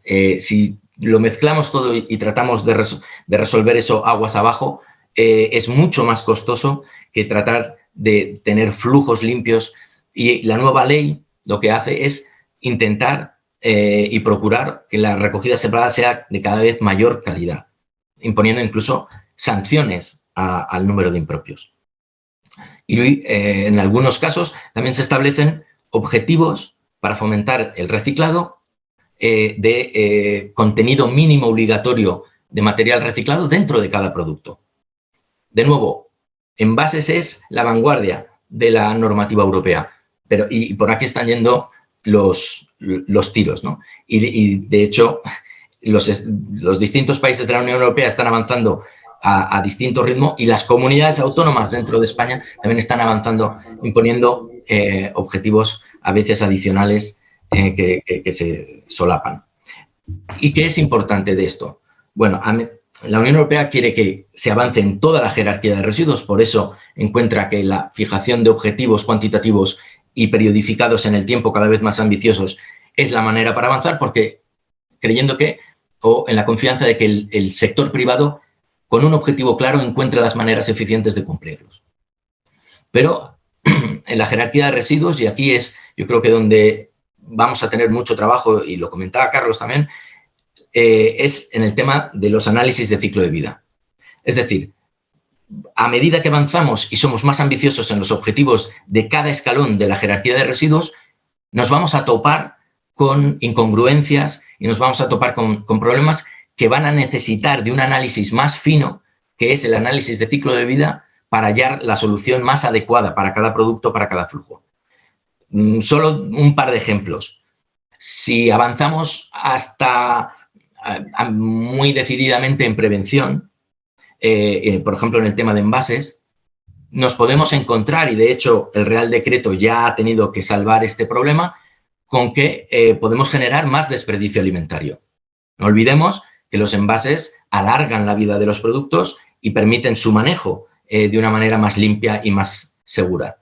Si lo mezclamos todo y tratamos de resolver eso aguas abajo, es mucho más costoso que tratar de tener flujos limpios. Y la nueva ley lo que hace es intentar y procurar que la recogida separada sea de cada vez mayor calidad, imponiendo incluso sanciones al número de impropios. Y en algunos casos también se establecen objetivos para fomentar el reciclado de contenido mínimo obligatorio de material reciclado dentro de cada producto. De nuevo, envases es la vanguardia de la normativa europea, y por aquí están yendo los tiros, ¿no? Y de hecho, los distintos países de la Unión Europea están avanzando a distinto ritmo y las comunidades autónomas dentro de España también están avanzando, imponiendo objetivos a veces adicionales que se solapan. ¿Y qué es importante de esto? Bueno, la Unión Europea quiere que se avance en toda la jerarquía de residuos, por eso encuentra que la fijación de objetivos cuantitativos y periodificados en el tiempo cada vez más ambiciosos es la manera para avanzar, porque creyendo que, o en la confianza de que el sector privado, con un objetivo claro, encuentra las maneras eficientes de cumplirlos. Pero en la jerarquía de residuos, y aquí es, yo creo que donde vamos a tener mucho trabajo, y lo comentaba Carlos también, es en el tema de los análisis de ciclo de vida. Es decir, a medida que avanzamos y somos más ambiciosos en los objetivos de cada escalón de la jerarquía de residuos, nos vamos a topar con incongruencias y nos vamos a topar con problemas que van a necesitar de un análisis más fino, que es el análisis de ciclo de vida, para hallar la solución más adecuada para cada producto, para cada flujo. Solo un par de ejemplos. Si avanzamos hasta muy decididamente en prevención, por ejemplo, en el tema de envases, nos podemos encontrar, y de hecho el Real Decreto ya ha tenido que salvar este problema, con que podemos generar más desperdicio alimentario. No olvidemos que los envases alargan la vida de los productos y permiten su manejo de una manera más limpia y más segura.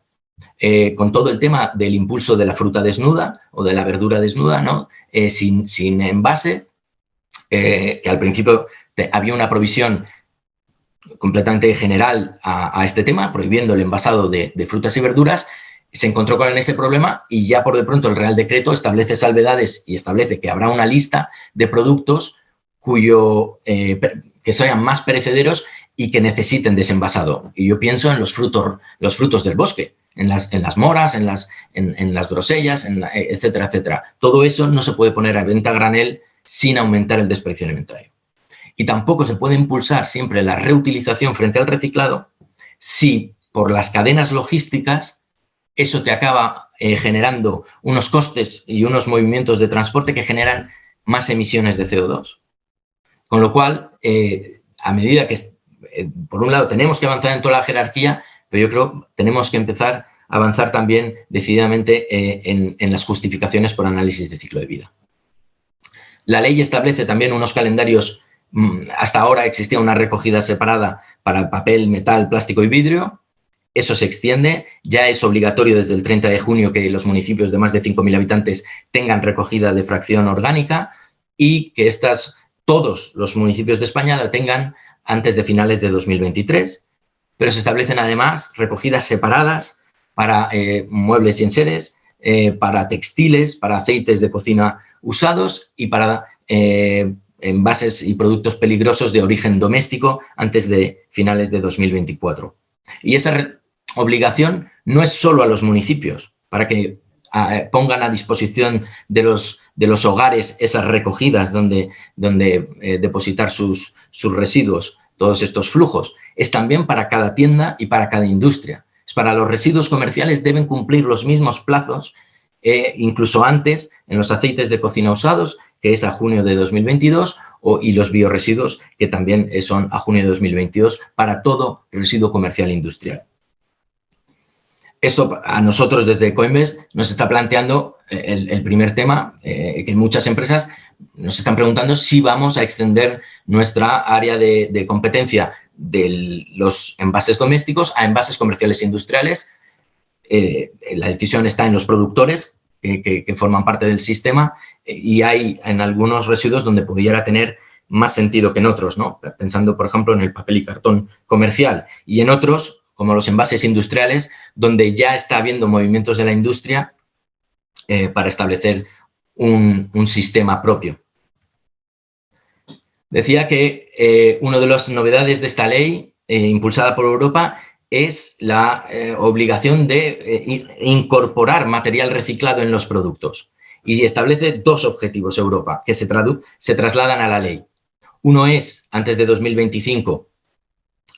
Con todo el tema del impulso de la fruta desnuda o de la verdura desnuda, ¿no? Sin envase, que al principio había una provisión completamente general a este tema, prohibiendo el envasado de frutas y verduras, se encontró con ese problema y ya por de pronto el Real Decreto establece salvedades y establece que habrá una lista de productos que sean más perecederos y que necesiten desenvasado. Y yo pienso en los frutos del bosque, en las moras, en las grosellas, etcétera, etcétera. Todo eso no se puede poner a venta a granel sin aumentar el desperdicio alimentario. Y tampoco se puede impulsar siempre la reutilización frente al reciclado si por las cadenas logísticas eso te acaba generando unos costes y unos movimientos de transporte que generan más emisiones de CO2. Con lo cual, a medida que por un lado, tenemos que avanzar en toda la jerarquía, pero yo creo que tenemos que empezar a avanzar también decididamente en las justificaciones por análisis de ciclo de vida. La ley establece también unos calendarios. Hasta ahora existía una recogida separada para papel, metal, plástico y vidrio. Eso se extiende. Ya es obligatorio desde el 30 de junio que los municipios de más de 5.000 habitantes tengan recogida de fracción orgánica y que todos los municipios de España la tengan antes de finales de 2023. Pero se establecen además recogidas separadas para muebles y enseres, para textiles, para aceites de cocina usados y para envases y productos peligrosos de origen doméstico antes de finales de 2024. Y esa obligación no es solo a los municipios, para que pongan a disposición de los hogares esas recogidas donde depositar sus residuos, todos estos flujos. Es también para cada tienda y para cada industria. Para los residuos comerciales deben cumplir los mismos plazos, incluso antes, en los aceites de cocina usados, que es a junio de 2022, y los biorresiduos, que también son a junio de 2022, para todo residuo comercial e industrial. Esto a nosotros desde Coinbase nos está planteando el primer tema, que muchas empresas nos están preguntando si vamos a extender nuestra área de competencia de los envases domésticos a envases comerciales e industriales. La decisión está en los productores que forman parte del sistema y hay en algunos residuos donde pudiera tener más sentido que en otros, ¿no? Pensando, por ejemplo, en el papel y cartón comercial y en otros, como los envases industriales, donde ya está habiendo movimientos de la industria para establecer un sistema propio. Decía que una de las novedades de esta ley, impulsada por Europa, es la obligación de incorporar material reciclado en los productos. Y establece dos objetivos Europa, que se trasladan a la ley. Uno es, antes de 2025,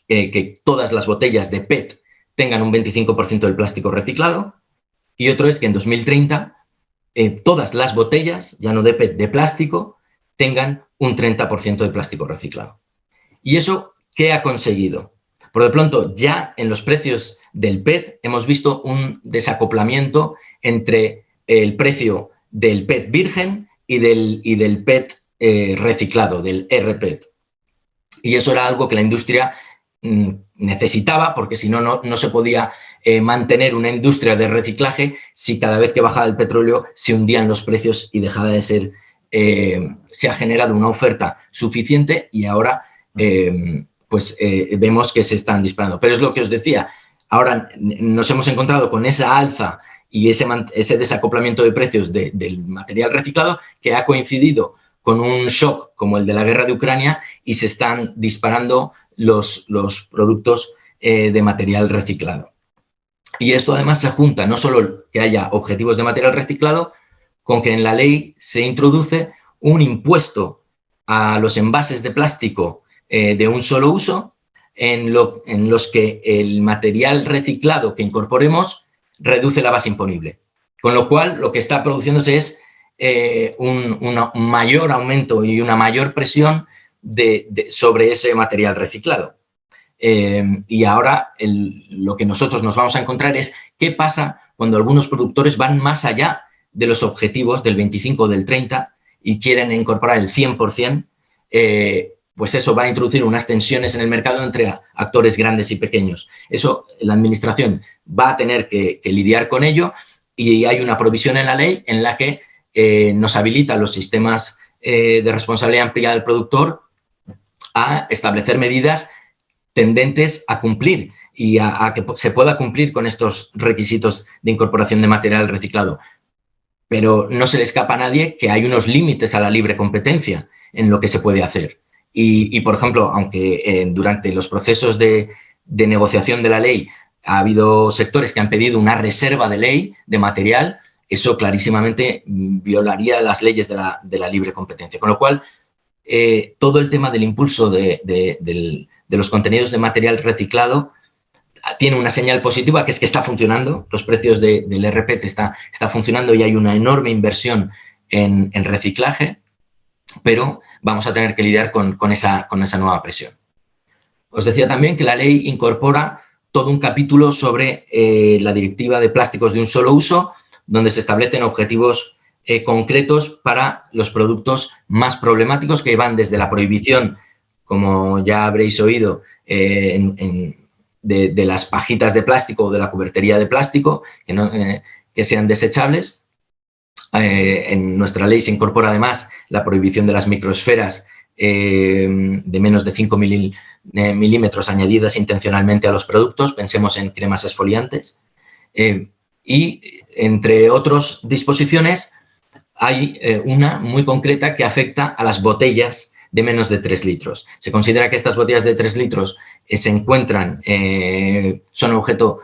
que todas las botellas de PET tengan un 25% del plástico reciclado. Y otro es que en 2030 todas las botellas, ya no de PET, de plástico, tengan un 30% de plástico reciclado. ¿Y eso qué ha conseguido? Por de pronto, ya en los precios del PET hemos visto un desacoplamiento entre el precio del PET virgen y del PET reciclado, del rPET. Y eso era algo que la industria necesitaba, porque si no, no se podía mantener una industria de reciclaje si cada vez que bajaba el petróleo se hundían los precios y dejaba de ser, se ha generado una oferta suficiente y ahora vemos que se están disparando. Pero es lo que os decía, ahora nos hemos encontrado con esa alza y ese desacoplamiento de precios del material reciclado que ha coincidido con un shock como el de la guerra de Ucrania y se están disparando los productos de material reciclado. Y esto además se junta, no solo que haya objetivos de material reciclado, con que en la ley se introduce un impuesto a los envases de plástico de un solo uso, en los que el material reciclado que incorporemos reduce la base imponible. Con lo cual, lo que está produciéndose es un mayor aumento y una mayor presión sobre ese material reciclado. Y ahora lo que nosotros nos vamos a encontrar es qué pasa cuando algunos productores van más allá de los objetivos del 25 o del 30 y quieren incorporar el 100%, pues eso va a introducir unas tensiones en el mercado entre actores grandes y pequeños. Eso la administración va a tener que lidiar con ello y hay una provisión en la ley en la que nos habilita los sistemas de responsabilidad ampliada del productor a establecer medidas tendentes a cumplir y a que se pueda cumplir con estos requisitos de incorporación de material reciclado. Pero no se le escapa a nadie que hay unos límites a la libre competencia en lo que se puede hacer. Y por ejemplo, aunque durante los procesos de negociación de la ley ha habido sectores que han pedido una reserva de ley de material, eso clarísimamente violaría las leyes de la libre competencia. Con lo cual, todo el tema del impulso de los contenidos de material reciclado tiene una señal positiva, que es que está funcionando. Los precios del rPET está funcionando y hay una enorme inversión en reciclaje, pero vamos a tener que lidiar con esa nueva presión. os decía también que la ley incorpora todo un capítulo sobre la Directiva de Plásticos de un solo uso, donde se establecen objetivos concretos para los productos más problemáticos, que van desde la prohibición, como ya habréis oído, de las pajitas de plástico o de la cubertería de plástico, que sean desechables. En nuestra ley se incorpora además la prohibición de las microesferas de menos de 5 milímetros añadidas intencionalmente a los productos, pensemos en cremas exfoliantes. Y entre otras disposiciones hay una muy concreta que afecta a las botellas de menos de 3 litros. Se considera que estas botellas de 3 litros se encuentran, son objeto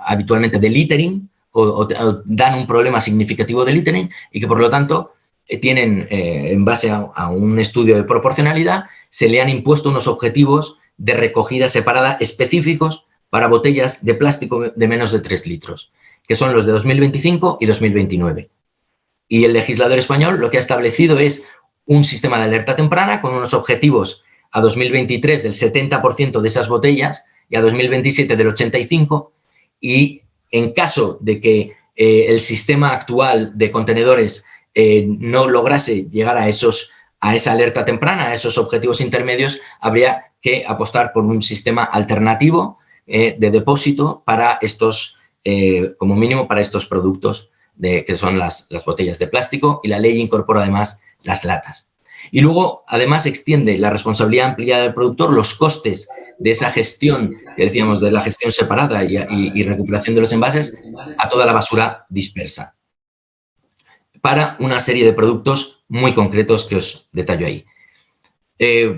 habitualmente de littering o dan un problema significativo de littering y que por lo tanto tienen, en base a un estudio de proporcionalidad, se le han impuesto unos objetivos de recogida separada específicos para botellas de plástico de menos de 3 litros, que son los de 2025 y 2029. Y el legislador español lo que ha establecido es un sistema de alerta temprana con unos objetivos a 2023 del 70% de esas botellas y a 2027 del 85%, y en caso de que el sistema actual de contenedores no lograse llegar a esa alerta temprana, a esos objetivos intermedios, habría que apostar por un sistema alternativo de depósito para estos, como mínimo para estos productos que son las botellas de plástico, y la ley incorpora además las latas. Y luego, además, extiende la responsabilidad ampliada del productor, los costes de esa gestión, que decíamos, de la gestión separada y recuperación de los envases, a toda la basura dispersa, para una serie de productos muy concretos que os detallo ahí.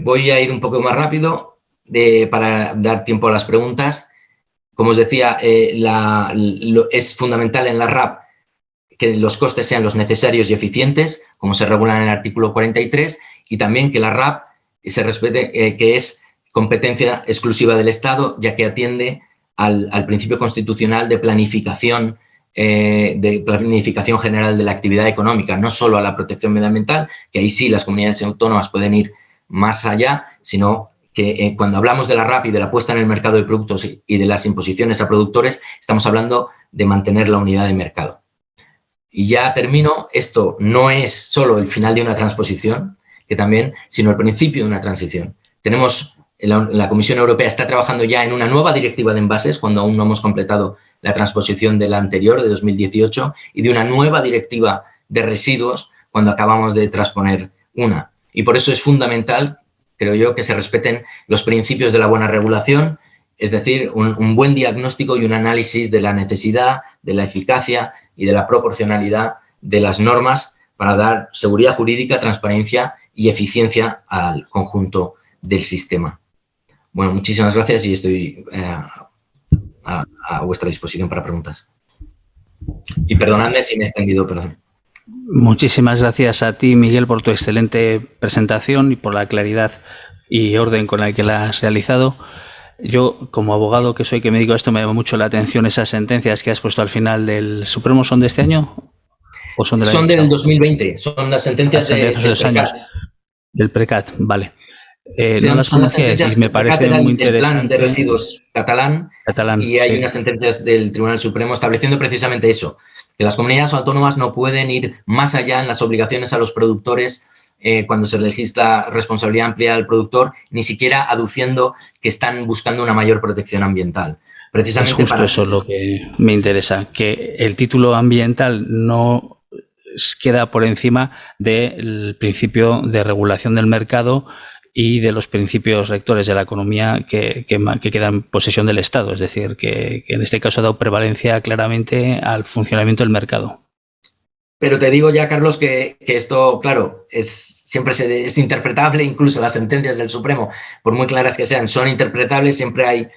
Voy a ir un poco más rápido para dar tiempo a las preguntas. Como os decía, es fundamental en la RAP que los costes sean los necesarios y eficientes, como se regula en el artículo 43, y también que la RAP se respete, que es competencia exclusiva del Estado, ya que atiende al principio constitucional de planificación general de la actividad económica, no solo a la protección medioambiental, que ahí sí las comunidades autónomas pueden ir más allá, sino que cuando hablamos de la RAP y de la puesta en el mercado de productos y de las imposiciones a productores, estamos hablando de mantener la unidad de mercado. Y ya termino, esto no es solo el final de una transposición, que también, sino el principio de una transición. La Comisión Europea está trabajando ya en una nueva directiva de envases, cuando aún no hemos completado la transposición de la anterior, de 2018, y de una nueva directiva de residuos, cuando acabamos de transponer una. Y por eso es fundamental, creo yo, que se respeten los principios de la buena regulación, es decir, un buen diagnóstico y un análisis de la necesidad, de la eficacia y de la proporcionalidad de las normas para dar seguridad jurídica, transparencia y eficiencia al conjunto del sistema. Bueno, muchísimas gracias y estoy a vuestra disposición para preguntas. Y perdonadme si me he extendido, perdón. Muchísimas gracias a ti, Miguel, por tu excelente presentación y por la claridad y orden con la que la has realizado. Yo, como abogado que soy, que me dedico a esto, me llama mucho la atención esas sentencias que has puesto al final del Supremo. ¿Son de este año? ¿O son del año pasado? Del 2020. Son las sentencias de los años del PRECAT, vale. No las conocía y me parece muy interesante. El plan de residuos catalán y hay unas sentencias del Tribunal Supremo estableciendo precisamente eso, que las comunidades autónomas no pueden ir más allá en las obligaciones a los productores cuando se legisla responsabilidad ampliada del productor, ni siquiera aduciendo que están buscando una mayor protección ambiental. Precisamente es justo eso lo que me interesa, que el título ambiental no queda por encima del principio de regulación del mercado y de los principios rectores de la economía que quedan en posesión del Estado. Es decir, que en este caso ha dado prevalencia claramente al funcionamiento del mercado. Pero te digo ya, Carlos, que esto, claro, siempre es interpretable, incluso las sentencias del Supremo, por muy claras que sean, son interpretables, siempre hay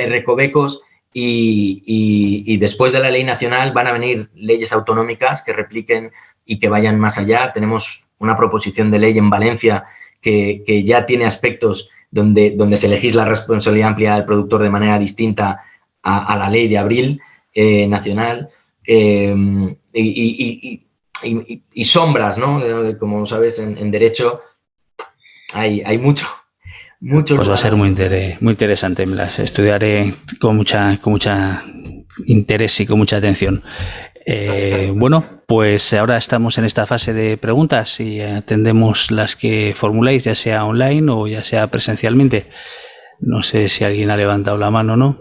recovecos y después de la ley nacional van a venir leyes autonómicas que repliquen y que vayan más allá. Tenemos una proposición de ley en Valencia que ya tiene aspectos donde se legisla la responsabilidad ampliada del productor de manera distinta a la ley de abril nacional. Y sombras, ¿no? Como sabes, en derecho hay mucho. mucho Pues va a ser muy lugar. interesante. Me las estudiaré con mucha interés y con mucha atención. Bueno, pues ahora estamos en esta fase de preguntas y atendemos las que formuláis, ya sea online o ya sea presencialmente. No sé si alguien ha levantado la mano o no.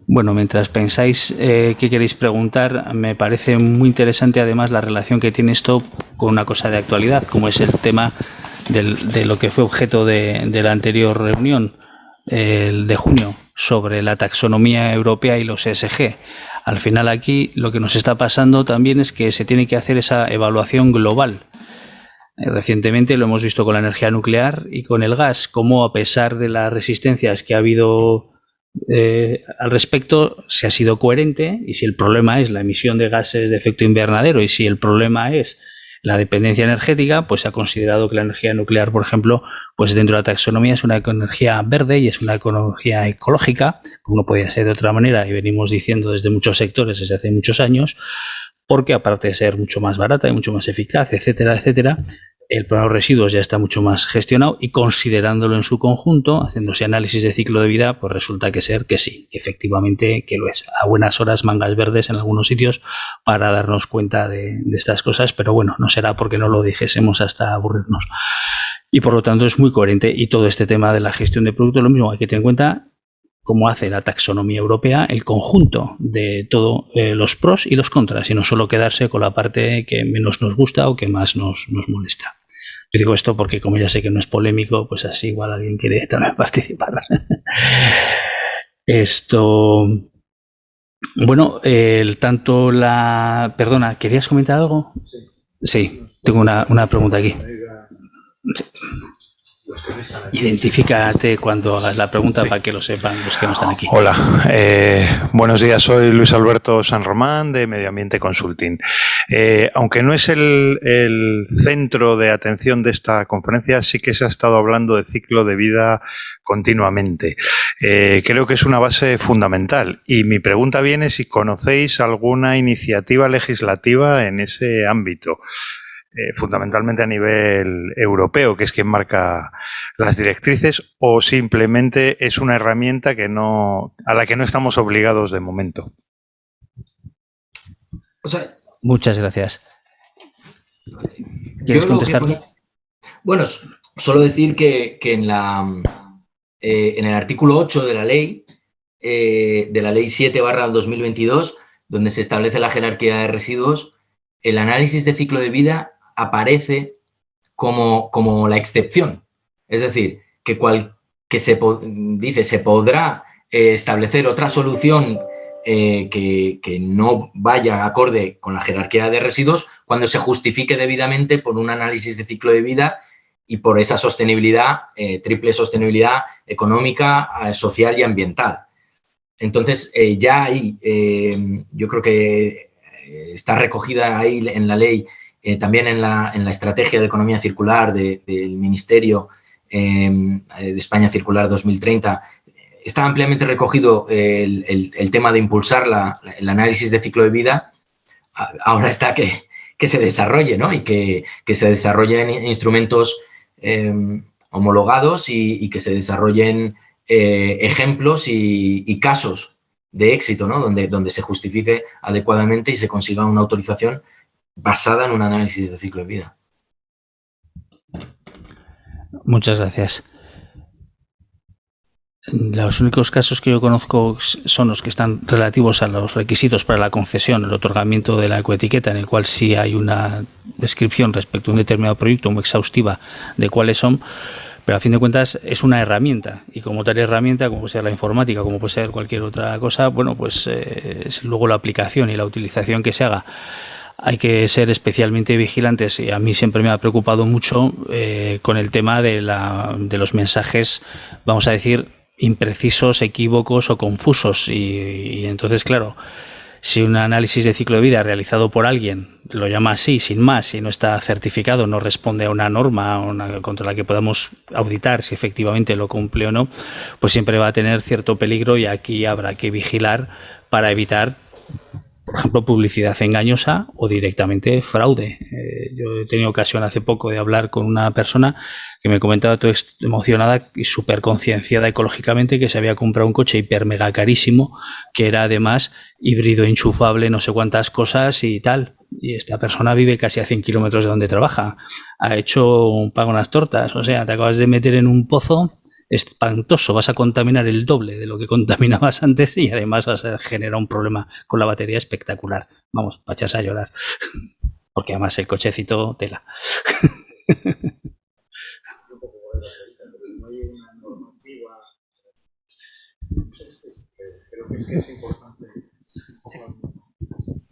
Bueno, mientras pensáis qué queréis preguntar, me parece muy interesante además la relación que tiene esto con una cosa de actualidad, como es el tema de lo que fue objeto de la anterior reunión, el de junio, sobre la taxonomía europea y los ESG. Al final aquí lo que nos está pasando también es que se tiene que hacer esa evaluación global. Recientemente lo hemos visto con la energía nuclear y con el gas, cómo a pesar de las resistencias que ha habido al respecto, se ha sido coherente, y si el problema es la emisión de gases de efecto invernadero y si el problema es la dependencia energética, pues se ha considerado que la energía nuclear, por ejemplo, pues dentro de la taxonomía es una energía verde y es una energía ecológica, como no podía ser de otra manera, y venimos diciendo desde muchos sectores desde hace muchos años, porque aparte de ser mucho más barata y mucho más eficaz, etcétera, etcétera, el problema de los residuos ya está mucho más gestionado, y considerándolo en su conjunto, haciéndose análisis de ciclo de vida, pues resulta que sí, que efectivamente que lo es. A buenas horas mangas verdes en algunos sitios para darnos cuenta de estas cosas, pero bueno, no será porque no lo dijésemos hasta aburrirnos. Y por lo tanto es muy coherente, y todo este tema de la gestión de productos, lo mismo hay que tener en cuenta cómo hace la taxonomía europea, el conjunto de todos los pros y los contras, y no solo quedarse con la parte que menos nos gusta o que más nos molesta. Yo digo esto porque como ya sé que no es polémico, pues así igual alguien quiere también participar. Esto... Bueno, Perdona, ¿querías comentar algo? Sí, tengo una pregunta aquí. Sí. Identifícate cuando hagas la pregunta, sí, para que lo sepan los que no están aquí. Hola, buenos días, soy Luis Alberto San Román de Medio Ambiente Consulting. Aunque no es el centro de atención de esta conferencia, sí que se ha estado hablando de ciclo de vida continuamente. Creo que es una base fundamental, y mi pregunta viene si conocéis alguna iniciativa legislativa en ese ámbito. Fundamentalmente a nivel europeo, que es quien marca las directrices, o simplemente es una herramienta a la que no estamos obligados de momento. Muchas gracias. ¿Quieres contestarlo? Bueno, solo decir que en el artículo 8 de la ley 7/2022, donde se establece la jerarquía de residuos, el análisis de ciclo de vida aparece como la excepción. Es decir, que se podrá establecer otra solución que no vaya acorde con la jerarquía de residuos cuando se justifique debidamente por un análisis de ciclo de vida y por esa sostenibilidad, triple sostenibilidad económica, social y ambiental. Entonces, ya ahí yo creo que está recogida ahí en la ley, también en la estrategia de economía circular del Ministerio de España Circular 2030, está ampliamente recogido el tema de impulsar el análisis de ciclo de vida. Ahora está que se desarrolle, ¿no? Y que se desarrollen instrumentos homologados y que se desarrollen ejemplos y casos de éxito, ¿no? Donde se justifique adecuadamente y se consiga una autorización basada en un análisis de ciclo de vida. Muchas gracias. Los únicos casos que yo conozco son los que están relativos a los requisitos para la concesión, el otorgamiento de la ecoetiqueta, en el cual sí hay una descripción respecto a un determinado proyecto muy exhaustiva de cuáles son, pero a fin de cuentas es una herramienta, y como tal herramienta, como puede ser la informática, como puede ser cualquier otra cosa, bueno, pues es luego la aplicación y la utilización que se haga. Hay que ser especialmente vigilantes, y a mí siempre me ha preocupado mucho con el tema de los mensajes, vamos a decir, imprecisos, equívocos o confusos, y entonces, claro, si un análisis de ciclo de vida realizado por alguien lo llama así, sin más, y no está certificado, no responde a una norma contra la que podamos auditar si efectivamente lo cumple o no, pues siempre va a tener cierto peligro, y aquí habrá que vigilar para evitar por ejemplo, publicidad engañosa o directamente fraude. Yo he tenido ocasión hace poco de hablar con una persona que me comentaba toda emocionada y súper concienciada ecológicamente que se había comprado un coche hiper mega carísimo, que era además híbrido enchufable, no sé cuántas cosas y tal. Y esta persona vive casi a 100 kilómetros de donde trabaja. Ha hecho un pago en las tortas. O sea, te acabas de meter en un pozo espantoso, vas a contaminar el doble de lo que contaminabas antes y además vas a generar un problema con la batería espectacular. Vamos, para echarse a llorar. Porque además el cochecito tela.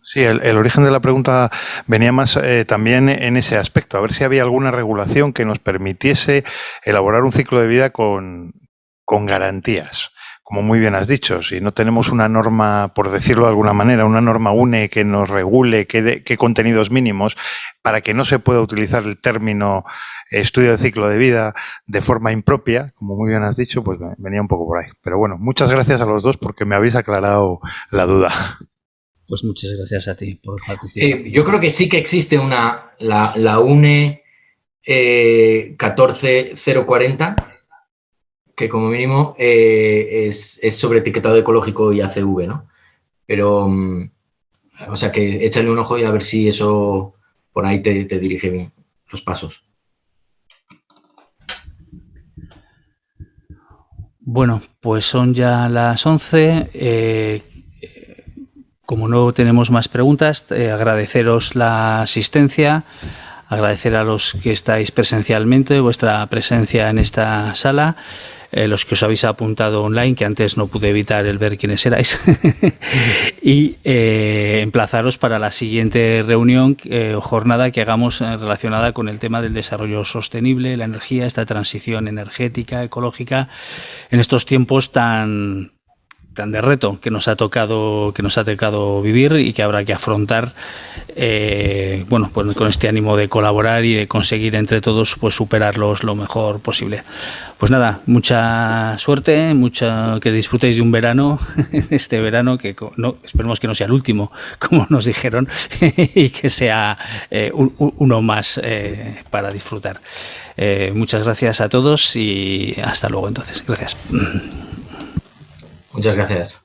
Sí, el origen de la pregunta venía más también en ese aspecto, a ver si había alguna regulación que nos permitiese elaborar un ciclo de vida con garantías. Como muy bien has dicho, si no tenemos una norma, por decirlo de alguna manera, una norma UNE que nos regule qué contenidos mínimos, para que no se pueda utilizar el término estudio de ciclo de vida de forma impropia, como muy bien has dicho, pues venía un poco por ahí. Pero bueno, muchas gracias a los dos porque me habéis aclarado la duda. Pues muchas gracias a ti por participar. Yo creo que sí que existe la UNE 14040, que como mínimo es sobre etiquetado ecológico y ACV, ¿no? Pero, o sea, que échale un ojo y a ver si eso por ahí te dirige bien los pasos. Bueno, pues son ya las 11. Como no tenemos más preguntas, agradeceros la asistencia, agradecer a los que estáis presencialmente vuestra presencia en esta sala, los que os habéis apuntado online, que antes no pude evitar el ver quiénes erais, y emplazaros para la siguiente reunión o jornada que hagamos relacionada con el tema del desarrollo sostenible, la energía, esta transición energética, ecológica, en estos tiempos tan de reto que nos ha tocado vivir y que habrá que afrontar bueno, pues con este ánimo de colaborar y de conseguir entre todos pues superarlos lo mejor posible. Pues nada, mucha suerte, que disfrutéis de un verano, este verano que no, esperemos que no sea el último, como nos dijeron, y que sea uno más para disfrutar. Muchas gracias a todos y hasta luego entonces. Gracias. Muchas gracias.